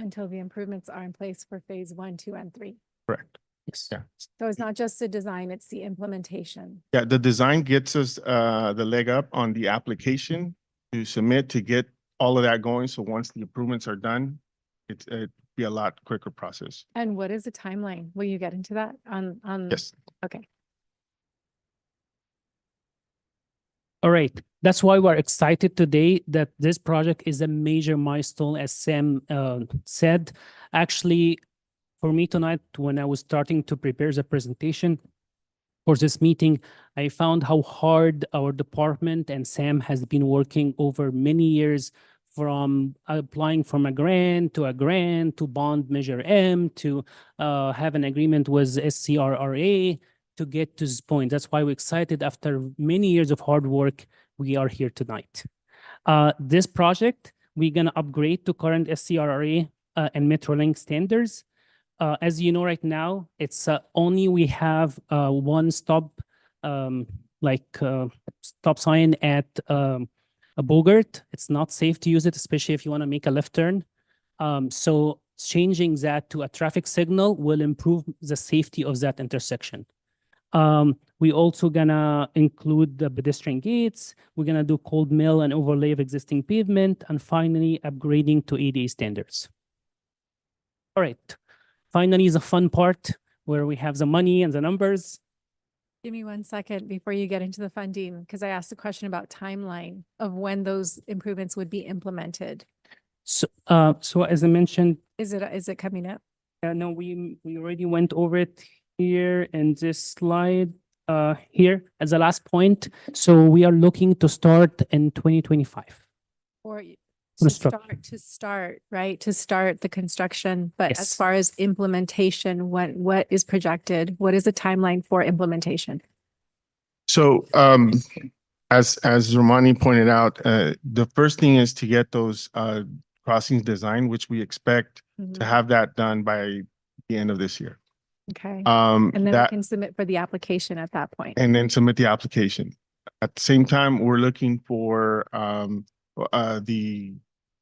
Until the improvements are in place for phase 1, 2, and 3. Correct. Yes. Yeah. So it's not just the design, it's the implementation. Yeah, the design gets us the leg up on the application to submit to get all of that going. So once the improvements are done, it'd be a lot quicker process. And what is the timeline? Will you get into that on? Yes. Okay. All right. That's why we're excited today that this project is a major milestone, as Sam said. Actually, for me tonight, when I was starting to prepare the presentation for this meeting, I found how hard our department and Sam has been working over many years, from applying from a grant to bond measure M to have an agreement with SCRRA to get to this point. That's why we're excited. After many years of hard work, we are here tonight. This project, we're going to upgrade to current SCRRA and MetroLink standards. As you know, right now, it's only we have one stop stop sign at a Bogart. It's not safe to use it, especially if you want to make a left turn. So changing that to a traffic signal will improve the safety of that intersection. We also gonna include the pedestrian gates. We're gonna do cold mill and overlay of existing pavement, and finally upgrading to ADA standards. All right. Finally, is the fun part where we have the money and the numbers. Give me 1 second before you get into the funding, because I asked a question about timeline of when those improvements would be implemented. So, as I mentioned, Is it coming up? no, we already went over it here in this slide. Here as the last point. So we are looking to start in 2025. Or Construction. to start, right? To start the construction, but as Yes. far as implementation, what is projected? What is the timeline for implementation? So as Romani pointed out, the first thing is to get those crossings designed, which we expect to have that done by the end of this year. Okay. And then we that- can submit for the application at that point. And then submit the application. At the same time, we're looking for the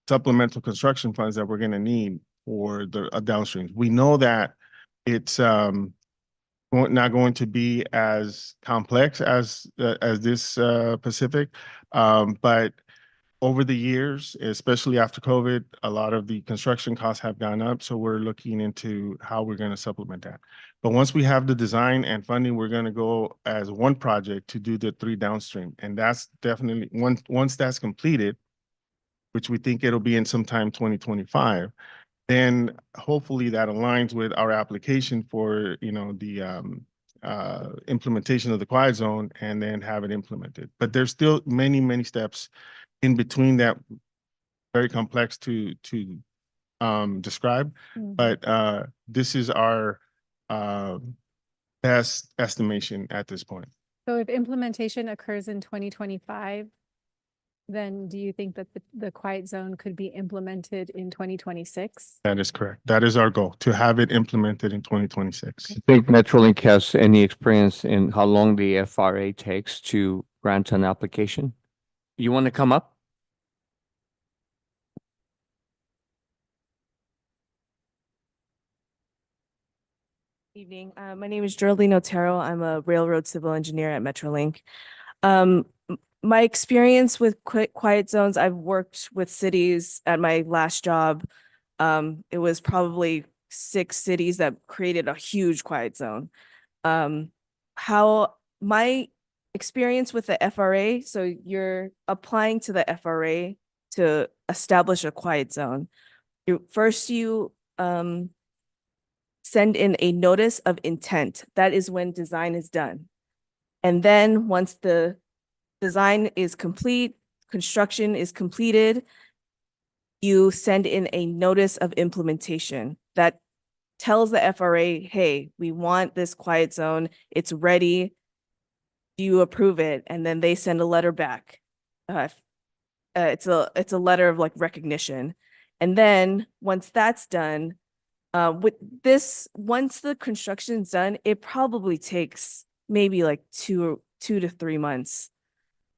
supplemental construction funds that we're going to need for the downstreams. We know that it's not going to be as complex as this Pacific, but over the years, especially after COVID, a lot of the construction costs have gone up. So we're looking into how we're going to supplement that. But once we have the design and funding, we're going to go as one project to do the 3 downstream. And that's definitely, once that's completed, which we think it'll be in sometime 2025, then hopefully that aligns with our application for, the implementation of the quiet zone, and then have it implemented. But there's still many, many steps in between that, very complex to describe. But this is our best estimation at this point. So if implementation occurs in 2025, then do you think that the quiet zone could be implemented in 2026? That is correct. That is our goal, to have it implemented in 2026. Think Metrolink has any experience in how long the FRA takes to grant an application? You want to come up? Evening. My name is Geraldine Otero. I'm a railroad civil engineer at Metrolink. My experience with quiet zones, I've worked with cities at my last job. It was probably 6 cities that created a huge quiet zone. How my experience with the FRA, so you're applying to the FRA to establish a quiet zone. First, you send in a notice of intent. That is when design is done. And then once the design is complete, construction is completed, you send in a notice of implementation that tells the FRA, hey, we want this quiet zone. It's ready. Do you approve it? And then they send a letter back. It's a letter of like recognition. And then once that's done, with this, once the construction's done, it probably takes maybe like 2 to 3 months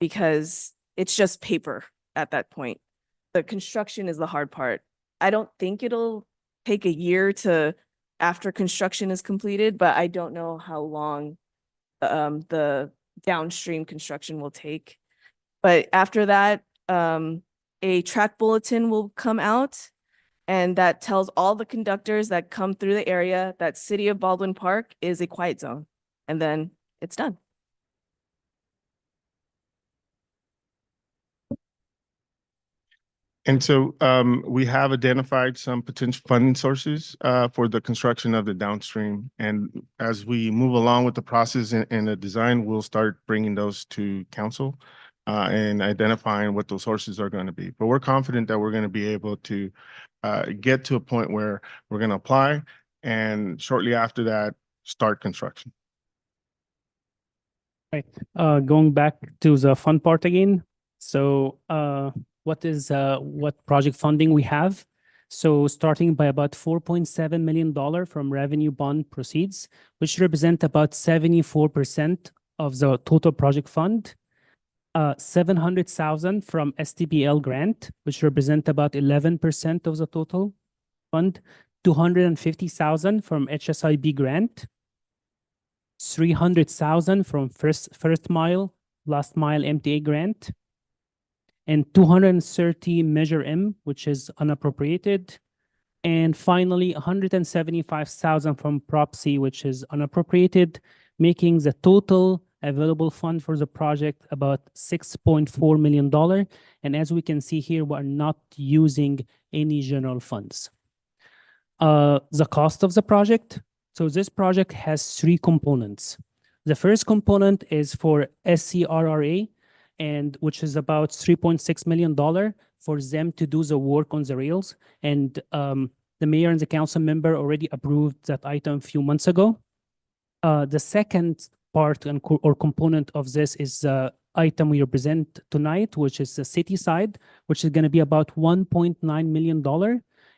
because it's just paper at that point. The construction is the hard part. I don't think it'll take a year to after construction is completed, but I don't know how long the downstream construction will take. But after that, a track bulletin will come out, and that tells all the conductors that come through the area that City of Baldwin Park is a quiet zone, and then it's done. And so we have identified some potential funding sources for the construction of the downstream. And as we move along with the process and the design, we'll start bringing those to council and identifying what those sources are going to be. But we're confident that we're going to be able to get to a point where we're going to apply and shortly after that, start construction. Right. Going back to the fun part again. So what project funding we have? So starting by about $4.7 million from revenue bond proceeds, which represent about 74% of the total project fund. $700,000 from STBL grant, which represent about 11% of the total fund. $250,000 from HSIB grant. $300,000 from first mile, last mile MTA grant. And $230 Measure M, which is unappropriated. And finally, $175,000 from Prop C, which is unappropriated, making the total available fund for the project about $6.4 million. And as we can see here, we're not using any general funds. The cost of the project. So this project has 3 components. The first component is for SCRRA, and which is about $3.6 million for them to do the work on the rails. And the mayor and the council member already approved that item a few months ago. The second part or component of this is the item we represent tonight, which is the city side, which is going to be about $1.9 million.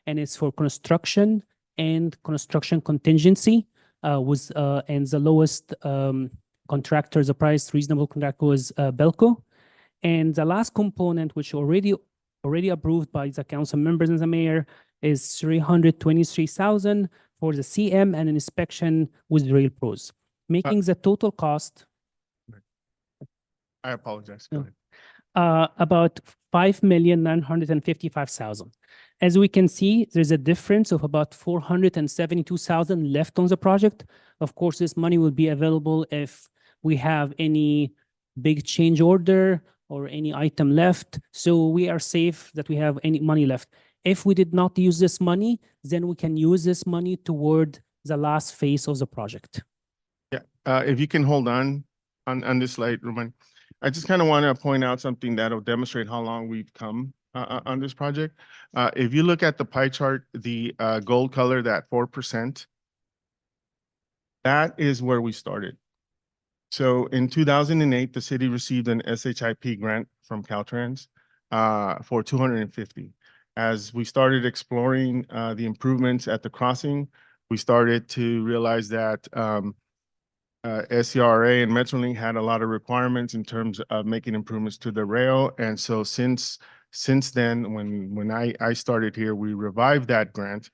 And it's for construction and construction contingency and the lowest contractor, the price reasonable contractor was Belco. And the last component, which already approved by the council members and the mayor, is $323,000 for the CM and an inspection with Rail Pros, making the total cost. I apologize. Go ahead. About $5,955,000. As we can see, there's a difference of about $472,000 left on the project. Of course, this money will be available if we have any big change order or any item left. So we are safe that we have any money left. If we did not use this money, then we can use this money toward the last phase of the project. Yeah, if you can hold on this slide, Roman. I just kind of want to point out something that'll demonstrate how long we've come on this project. If you look at the pie chart, the gold color, that 4%, that is where we started. So in 2008, the city received an SHIP grant from Caltrans. for 250. As we started exploring the improvements at the crossing, we started to realize that SCRA and Metrolink had a lot of requirements in terms of making improvements to the rail. And so since then, when I started here, we revived that grant.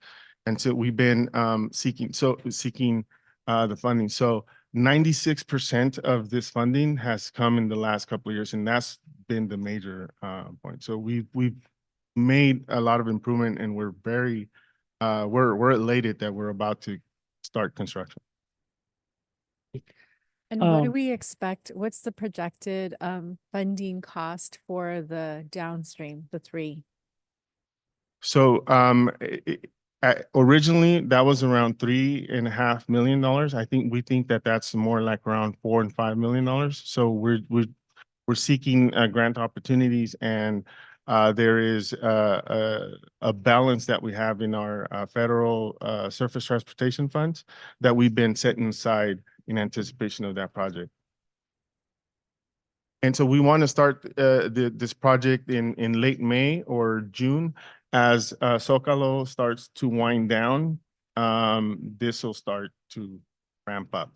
And so we've been seeking the funding. So 96% of this funding has come in the last couple of years, and that's been the major point. So we've made a lot of improvement, and we're very we're elated that we're about to start construction. And what do we expect? What's the projected funding cost for the downstream, the three? So originally that was around $3.5 million. We think that that's more like around $4 and $5 million. So we're seeking grant opportunities, and there is a balance that we have in our federal surface transportation funds that we've been setting aside in anticipation of that project. And so we want to start this project in late May or June. As Zócalo starts to wind down, this will start to ramp up.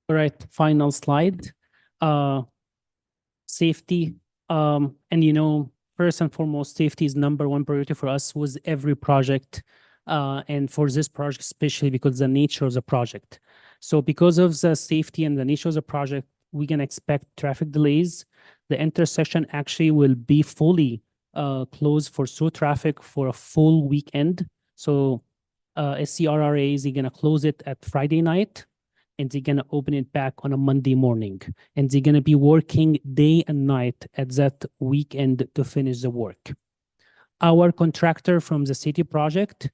All right, final slide. Safety. And first and foremost, safety is number one priority for us with every project. And for this project, especially because the nature of the project. So because of the safety and the nature of the project, we can expect traffic delays. The intersection actually will be fully closed for through traffic for a full weekend. So SCRRA is going to close it at Friday night, and they're going to open it back on a Monday morning. And they're going to be working day and night at that weekend to finish the work. Our contractor from the city project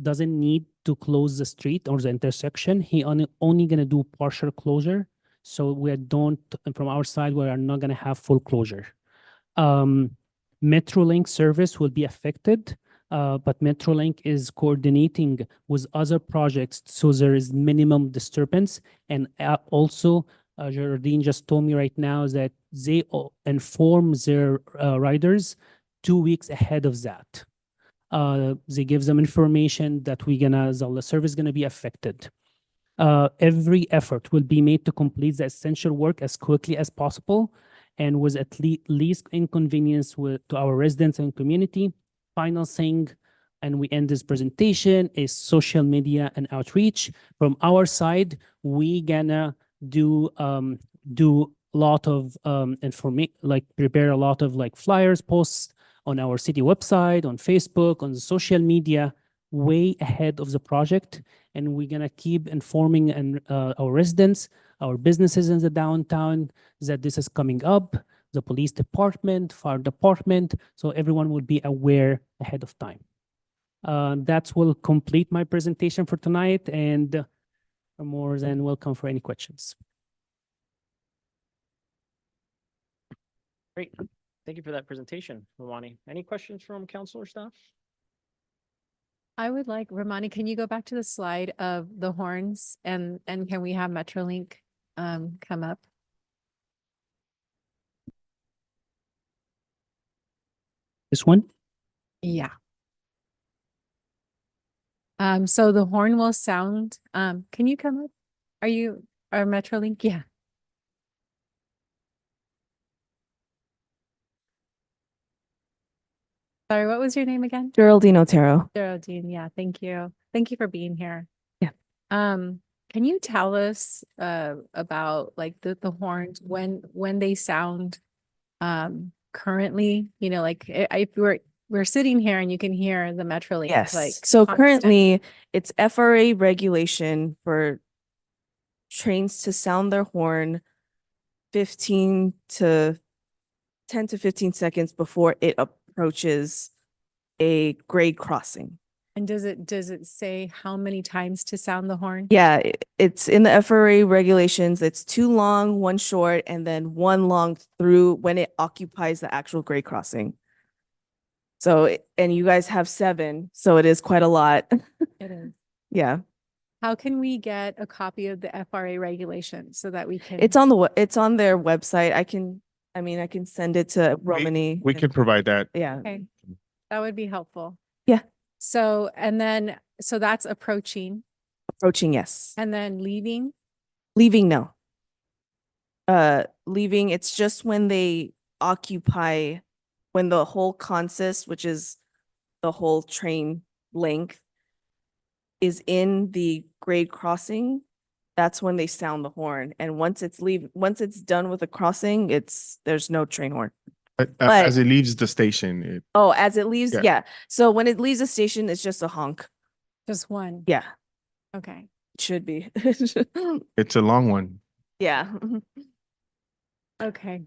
doesn't need to close the street or the intersection. He only going to do partial closure. So from our side, we are not going to have full closure. Metrolink service will be affected, but Metrolink is coordinating with other projects, so there is minimum disturbance. And also, Geraldine just told me right now that they inform their riders 2 weeks ahead of that. They give them information that the service is gonna be affected. Every effort will be made to complete the essential work as quickly as possible and with at least inconvenience to our residents and community. Final thing, and we end this presentation, is social media and outreach. From our side, we gonna do a lot of information, like prepare a lot of flyers, posts on our city website, on Facebook, on the social media, way ahead of the project. And we're gonna keep informing our residents, our businesses in the downtown that this is coming up, the police department, fire department, so everyone will be aware ahead of time. That will complete my presentation for tonight, and you're more than welcome for any questions. Great. Thank you for that presentation, Ramani. Any questions from council or staff? I would like, Ramani, can you go back to the slide of the horns and can we have Metrolink come up? This one? Yeah. So the horn will sound, can you come up? Are Metrolink? Yeah. Sorry, what was your name again? Geraldine Otero. Geraldine, yeah, thank you. Thank you for being here. Yeah. Can you tell us about the horns when they sound currently, if we're sitting here and you can hear the Metrolink. Yes. So currently it's FRA regulation for trains to sound their horn 10 to 15 seconds before it approaches a grade crossing. And does it say how many times to sound the horn? Yeah, it's in the FRA regulations. It's 2 long, 1 short, and then 1 long through when it occupies the actual grade crossing. So, and you guys have 7, so it is quite a lot. It is. Yeah. How can we get a copy of the FRA regulations so that we can? It's on their website. I can send it to Romani. We could provide that. Yeah. Okay, that would be helpful. Yeah. So, so that's approaching Approaching, yes. and then leaving. Leaving, no. Leaving, it's just when they occupy, when the whole consist, which is the whole train length, is in the grade crossing, that's when they sound the horn. And once it's done with the crossing, there's no train horn. As it leaves the station, Oh, as it leaves, Yeah. yeah. So when it leaves the station, it's just a honk. Just one. Yeah, Okay. it should be. it's a long one. Yeah. Okay.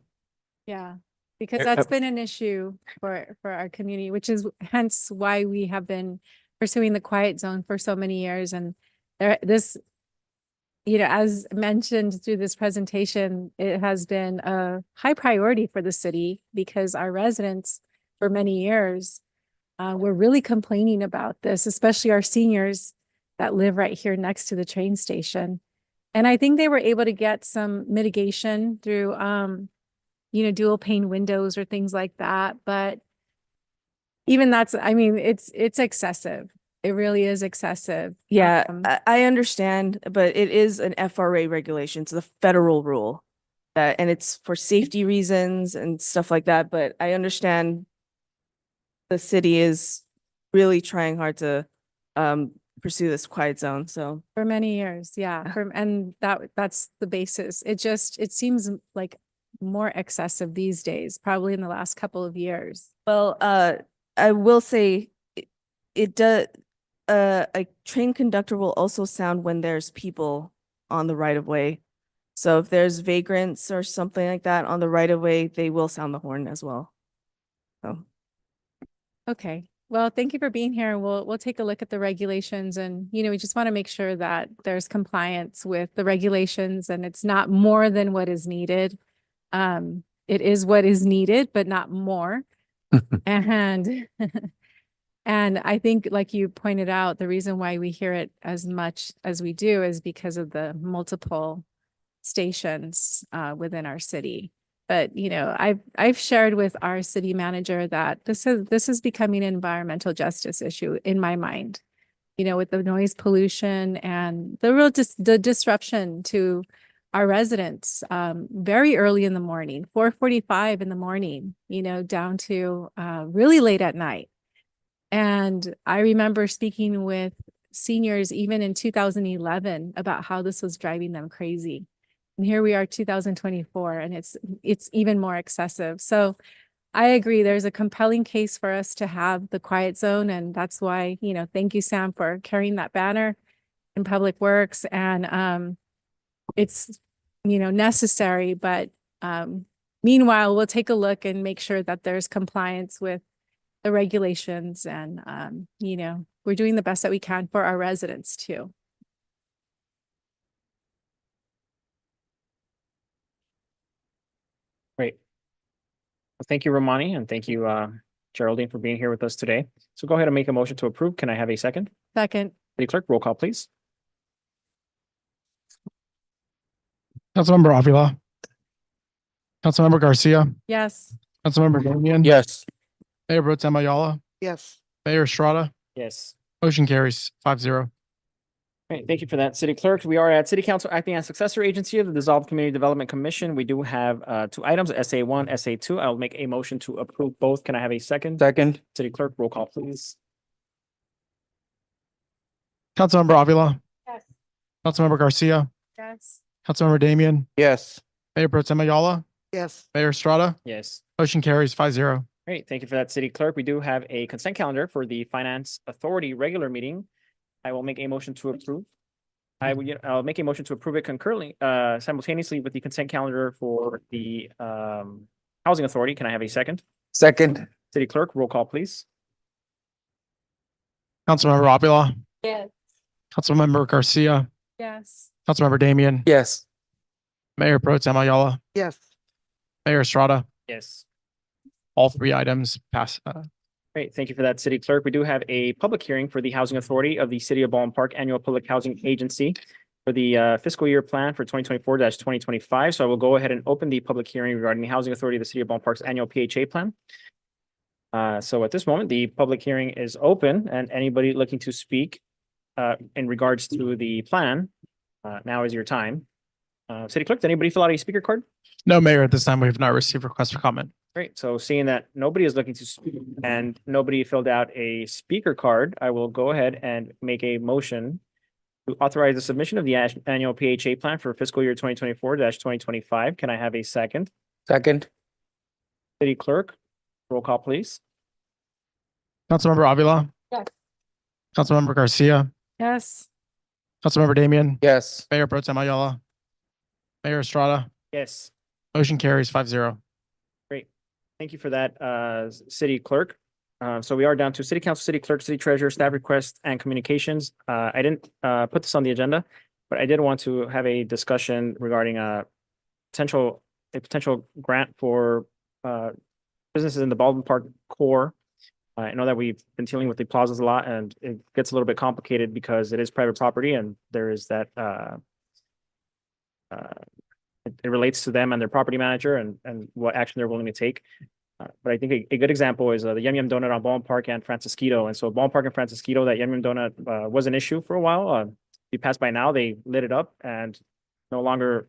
Yeah. Because that's been an issue for our community, which is hence why we have been pursuing the quiet zone for so many years. And this, as mentioned through this presentation, it has been a high priority for the city because our residents for many years were really complaining about this, especially our seniors that live right here next to the train station. And I think they were able to get some mitigation through, dual pane windows or things like that. But even it's excessive. It really is excessive. Yeah, I understand, but it is an FRA regulation. It's the federal rule and it's for safety reasons and stuff like that. But I understand the city is really trying hard to pursue this quiet zone. So for many years, yeah. And that's the basis. It seems like more excessive these days, probably in the last couple of years. Well, I will say it does. A train conductor will also sound when there's people on the right of way. So if there's vagrants or something like that on the right of way, they will sound the horn as well. So. Okay. Well, thank you for being here. And we'll take a look at the regulations and, we just want to make sure that there's compliance with the regulations and it's not more than what is needed. It is what is needed, but not more. And and I think, like you pointed out, the reason why we hear it as much as we do is because of the multiple stations within our city. But I've shared with our city manager that this is becoming an environmental justice issue in my mind. With the noise pollution and the disruption to our residents very early in the morning, 4:45 in the morning, down to really late at night. And I remember speaking with seniors even in 2011 about how this was driving them crazy. And here we are 2024 and it's even more excessive. So I agree there's a compelling case for us to have the quiet zone. And that's why, thank you, Sam, for carrying that banner in Public Works. And it's, necessary, but meanwhile, we'll take a look and make sure that there's compliance with the regulations and, we're doing the best that we can for our residents too. Great. Well, thank you, Romani, and thank you, Geraldine, for being here with us today. So go ahead and make a motion to approve. Can I have a second? Second. City Clerk, roll call, please. Councilmember Avila. Councilmember Garcia. Yes. Councilmember Damian. Yes. Mayor Pro Tem Ayala. Yes. Mayor Estrada. Yes. Motion carries 5-0. Great, thank you for that, City Clerk. We are at City Council acting as successor agency of the dissolved Community Development Commission. We do have 2 items, SA1, SA2. I'll make a motion to approve both. Can I have a second? Second. City Clerk, roll call, please. Councilmember Avila. Yes. Councilmember Garcia. Yes. Councilmember Damian. Yes. Mayor Pro Tem Ayala. Yes. Mayor Estrada. Yes. Motion carries 5-0. Great, thank you for that, City Clerk. We do have a consent calendar for the Finance Authority regular meeting. I will make a motion to approve. I'll make a motion to approve it concurrently, simultaneously with the consent calendar for the Housing Authority. Can I have a second? Second. City Clerk, roll call, please. Councilmember Avila. Yes. Councilmember Garcia. Yes. Councilmember Damian. Yes. Mayor Pro Tem Ayala. Yes. Mayor Estrada. Yes. All 3 items pass Great, thank you for that, City Clerk. We do have a public hearing for the Housing Authority of the City of Baldwin Park Annual Public Housing Agency for the fiscal year plan for 2024-2025. So I will go ahead and open the public hearing regarding the Housing Authority of the City of Baldwin Park's annual PHA plan. So at this moment, the public hearing is open, and anybody looking to speak in regards to the plan, now is your time. City Clerk, did anybody fill out a speaker card? No, Mayor, at this time, we have not received requests for comment. Great. So seeing that nobody is looking to speak and nobody filled out a speaker card, I will go ahead and make a motion to authorize the submission of the annual PHA plan for fiscal year 2024-2025. Can I have a second? Second. City Clerk, roll call, please. Councilmember Avila, Yes. Councilmember Garcia, Yes. Councilmember Damian, Yes. Mayor Pro Tem Ayala, Mayor Estrada, Yes. motion carries 5-0. Great. Thank you for that, City Clerk. So we are down to City Council, City Clerk, City Treasurer, staff requests, and communications. I didn't put this on the agenda, but I did want to have a discussion regarding a potential grant for businesses in the Baldwin Park core. I know that we've been dealing with the plazas a lot, and it gets a little bit complicated because it is private property, and there is that it relates to them and their property manager and what action they're willing to take. But I think a good example is the Yum Yum Donut on Baldwin Park and Francisquito. And so Baldwin Park and Francisquito, that Yum Yum Donut was an issue for a while. You pass by now, they lit it up and no longer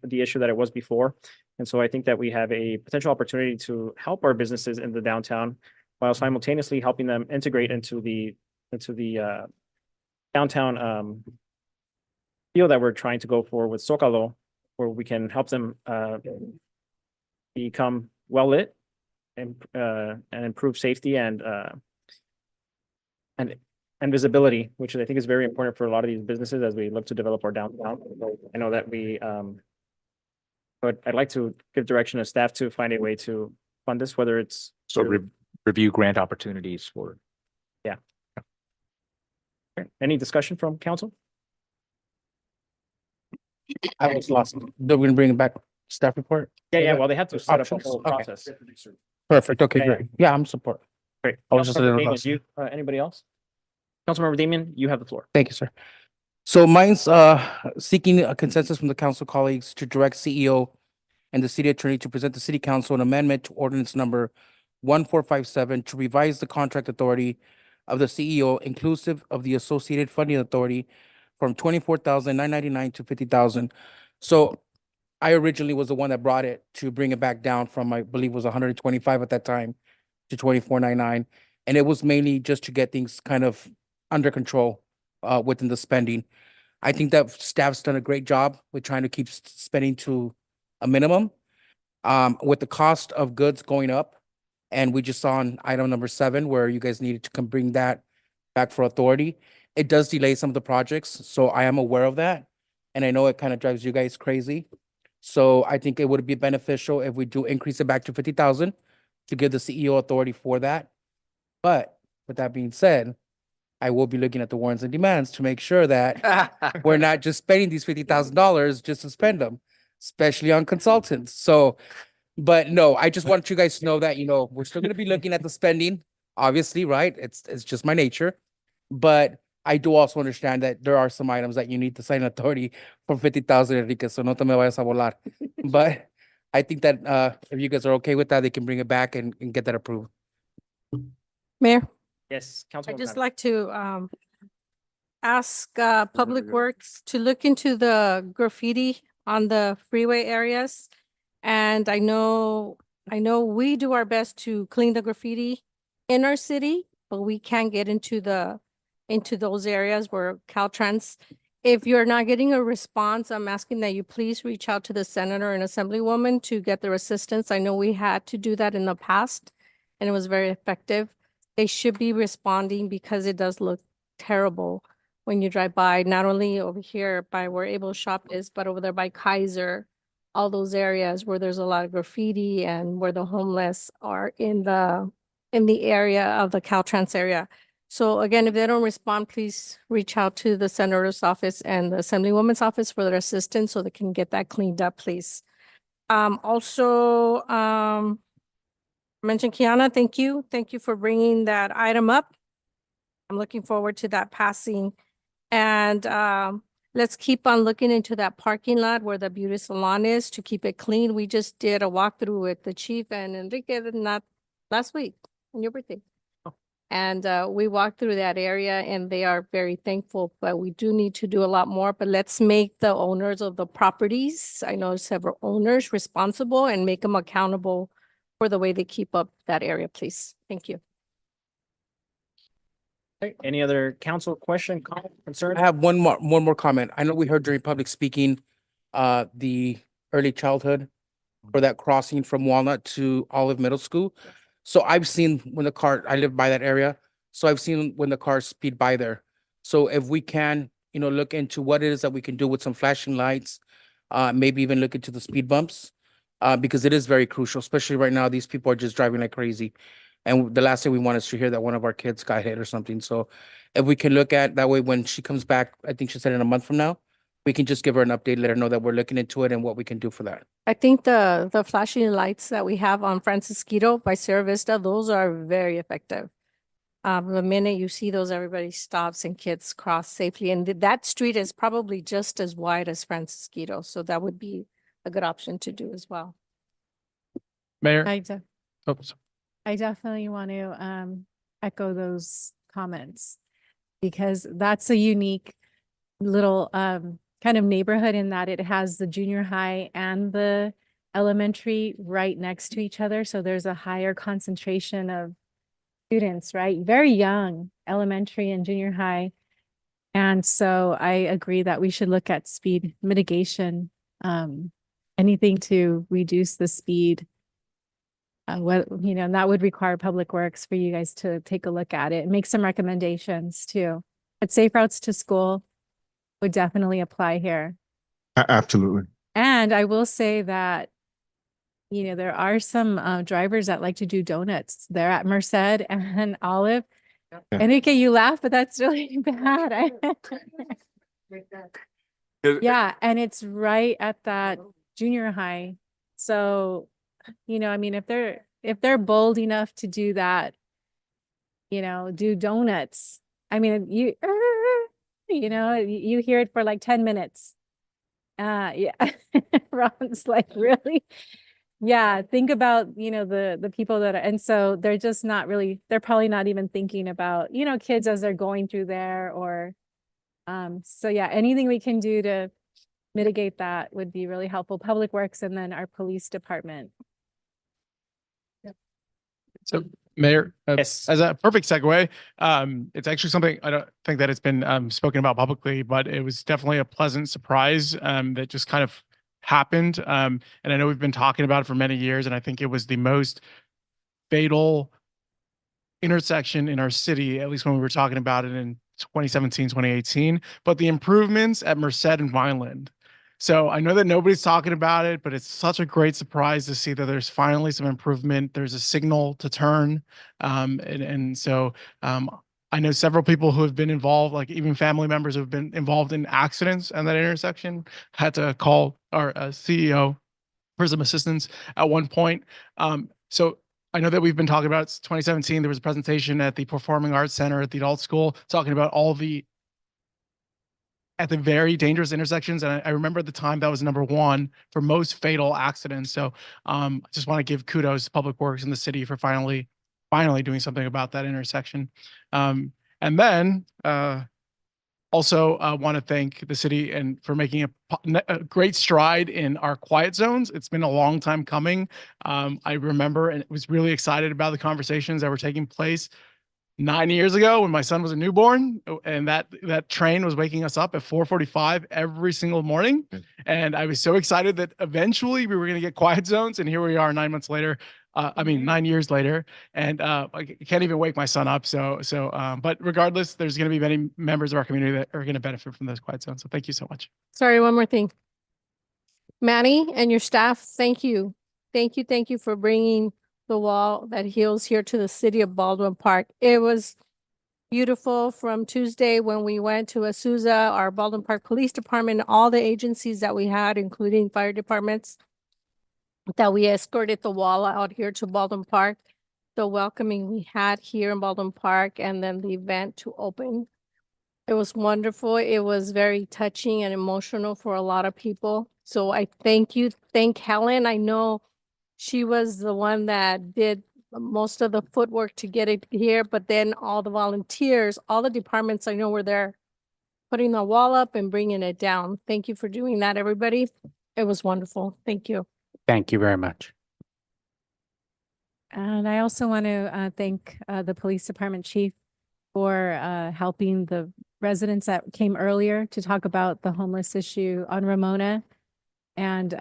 the issue that it was before. And so I think that we have a potential opportunity to help our businesses in the downtown while simultaneously helping them integrate into the downtown feel that we're trying to go for with Zocalo, where we can help them become well lit and improve safety and visibility, which I think is very important for a lot of these businesses as we look to develop our downtown. I know that but I'd like to give direction to staff to find a way to fund this, whether it's So review grant opportunities for. Yeah. Any discussion from council? I was lost. They're going to bring it back staff report? Yeah, well, they have to set up a Options? whole Okay. process. Perfect. Okay, Yeah, great. Yeah, I'm support. Great. I was just a Councilmember little Damian, lost. you, anybody else? Councilmember Damian, you have the floor. Thank you, sir. So mine's seeking a consensus from the council colleagues to direct CEO and the city attorney to present the city council an amendment to ordinance number 1457 to revise the contract authority of the CEO inclusive of the associated funding authority from 24,999 to 50,000. So I originally was the one that brought it to bring it back down from, I believe it was 125 at that time to 2499. And it was mainly just to get things kind of under control within the spending. I think that staff's done a great job with trying to keep spending to a minimum. With the cost of goods going up, and we just saw on item number 7 where you guys needed to come bring that back for authority. It does delay some of the projects, so I am aware of that. And I know it kind of drives you guys crazy. So I think it would be beneficial if we do increase it back to 50,000 to give the CEO authority for that. But with that being said, I will be looking at the warrants and demands to make sure that we're not just spending these $50,000 just to spend them, especially on consultants. So, but no, I just want you guys to know that, we're still going to be looking at the spending, obviously, right? It's just my nature. But I do also understand that there are some items that you need to sign authority for 50,000, Enrique, so no te me vayas a volar. But I think that if you guys are okay with that, they can bring it back and get that approved. Mayor, Yes, I'd Councilmember. just Khan. like to ask Public Works to look into the graffiti on the freeway areas. And I know we do our best to clean the graffiti in our city, but we can't get into those areas where Caltrans. If you're not getting a response, I'm asking that you please reach out to the senator and assemblywoman to get their assistance. I know we had to do that in the past and it was very effective. They should be responding because it does look terrible when you drive by, not only over here by where Able Shop is, but over there by Kaiser, all those areas where there's a lot of graffiti and where the homeless are in the area of the Caltrans area. So again, if they don't respond, please reach out to the senator's office and the assemblywoman's office for their assistance so they can get that cleaned up, please. Also, Mention Kiana, thank you. Thank you for bringing that item up. I'm looking forward to that passing. And let's keep on looking into that parking lot where the beauty salon is to keep it clean. We just did a walkthrough with the chief and Enrique not last week on your birthday. And we walked through that area and they are very thankful, but we do need to do a lot more. But let's make the owners of the properties, I know several owners, responsible and make them accountable for the way they keep up that area, please. Thank you. Okay, any other council question, comment, concern? I have one more comment. I know we heard during public speaking, the early childhood for that crossing from Walnut to Olive Middle School. So I've seen when I live by that area. So I've seen when the cars speed by there. So if we can, look into what it is that we can do with some flashing lights, maybe even look into the speed bumps, because it is very crucial, especially right now, these people are just driving like crazy. And the last thing we want is to hear that one of our kids got hit or something. So if we can look at that way, when she comes back, I think she said in a month from now, we can just give her an update, let her know that we're looking into it and what we can do for that. I think the flashing lights that we have on Francisquito by Sierra Vista, those are very effective. The minute you see those, everybody stops and kids cross safely. And that street is probably just as wide as Francisquito. So that would be a good option to do as well. Mayor? I definitely want to echo those comments because that's a unique little kind of neighborhood in that it has the junior high and the elementary right next to each other. So there's a higher concentration of students, right? Very young, elementary and junior high. And so I agree that we should look at speed mitigation, anything to reduce the speed. And that would require Public Works for you guys to take a look at it and make some recommendations too. But safe routes to school would definitely apply here. Absolutely. And I will say that, there are some drivers that like to do donuts. They're at Merced and Olive. Enrique, you laugh, but that's really bad. Yeah, and it's right at that junior high. So, if they're bold enough to do that, do donuts. You hear it for like 10 minutes. Yeah. Ron's like, really? Yeah. Think about, the people that are, and so they're just not really, they're probably not even thinking about, kids as they're going through there or, so yeah, anything we can do to mitigate that would be really helpful. Public Works and then our police department. So Mayor, Yes. as a perfect segue, it's actually something I don't think that it's been spoken about publicly, but it was definitely a pleasant surprise that just kind of happened. And I know we've been talking about it for many years, and I think it was the most fatal intersection in our city, at least when we were talking about it in 2017, 2018, but the improvements at Merced and Vineland. So I know that nobody's talking about it, but it's such a great surprise to see that there's finally some improvement. There's a signal to turn. So I know several people who have been involved, like even family members who have been involved in accidents at that intersection, had to call our CEO for some assistance at one point. So I know that we've been talking about 2017. There was a presentation at the Performing Arts Center at the adult school talking about all the very dangerous intersections. And I remember at the time that was #1 for most fatal accidents. So I just want to give kudos to Public Works in the city for finally doing something about that intersection. And then also want to thank the city and for making a great stride in our quiet zones. It's been a long time coming. I remember and was really excited about the conversations that were taking place 9 years ago when my son was a newborn, and that train was waking us up at 4:45 every single morning. And I was so excited that eventually we were going to get quiet zones. And here we are 9 months later. 9 years later, and I can't even wake my son up. But regardless, there's going to be many members of our community that are going to benefit from those quiet zones. So thank you so much. Sorry, one more thing. Manny and your staff, thank you. Thank you for bringing the wall that heals here to the city of Baldwin Park. It was beautiful from Tuesday when we went to Azusa, our Baldwin Park Police Department, all the agencies that we had, including fire departments. that we escorted the wall out here to Baldwin Park. The welcoming we had here in Baldwin Park and then the event to open. It was wonderful. It was very touching and emotional for a lot of people. So I thank you. Thank Helen. I know she was the one that did most of the footwork to get it here, but then all the volunteers, all the departments I know were there putting the wall up and bringing it down. Thank you for doing that, everybody. It was wonderful. Thank you. Thank you very much. And I also want to thank the police department chief for helping the residents that came earlier to talk about the homeless issue on Ramona. And,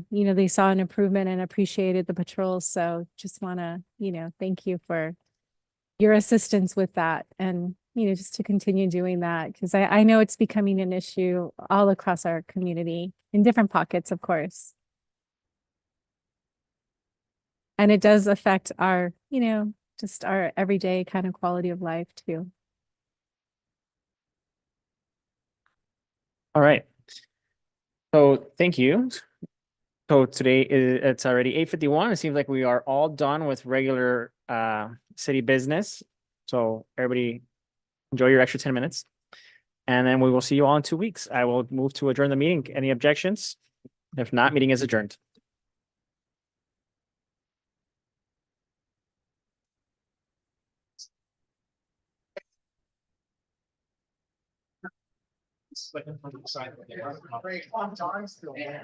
you know, they saw an improvement and appreciated the patrols. So just want to, you know, thank you for your assistance with that. And, you know, just to continue doing that, because I know it's becoming an issue all across our community in different pockets, of course. And it does affect our, you know, just our everyday kind of quality of life too. All right. So thank you. So today it's already 8:51. It seems like we are all done with regular city business. So everybody enjoy your extra 10 minutes. And then we will see you all in 2 weeks. I will move to adjourn the meeting. Any objections? If not, meeting is adjourned.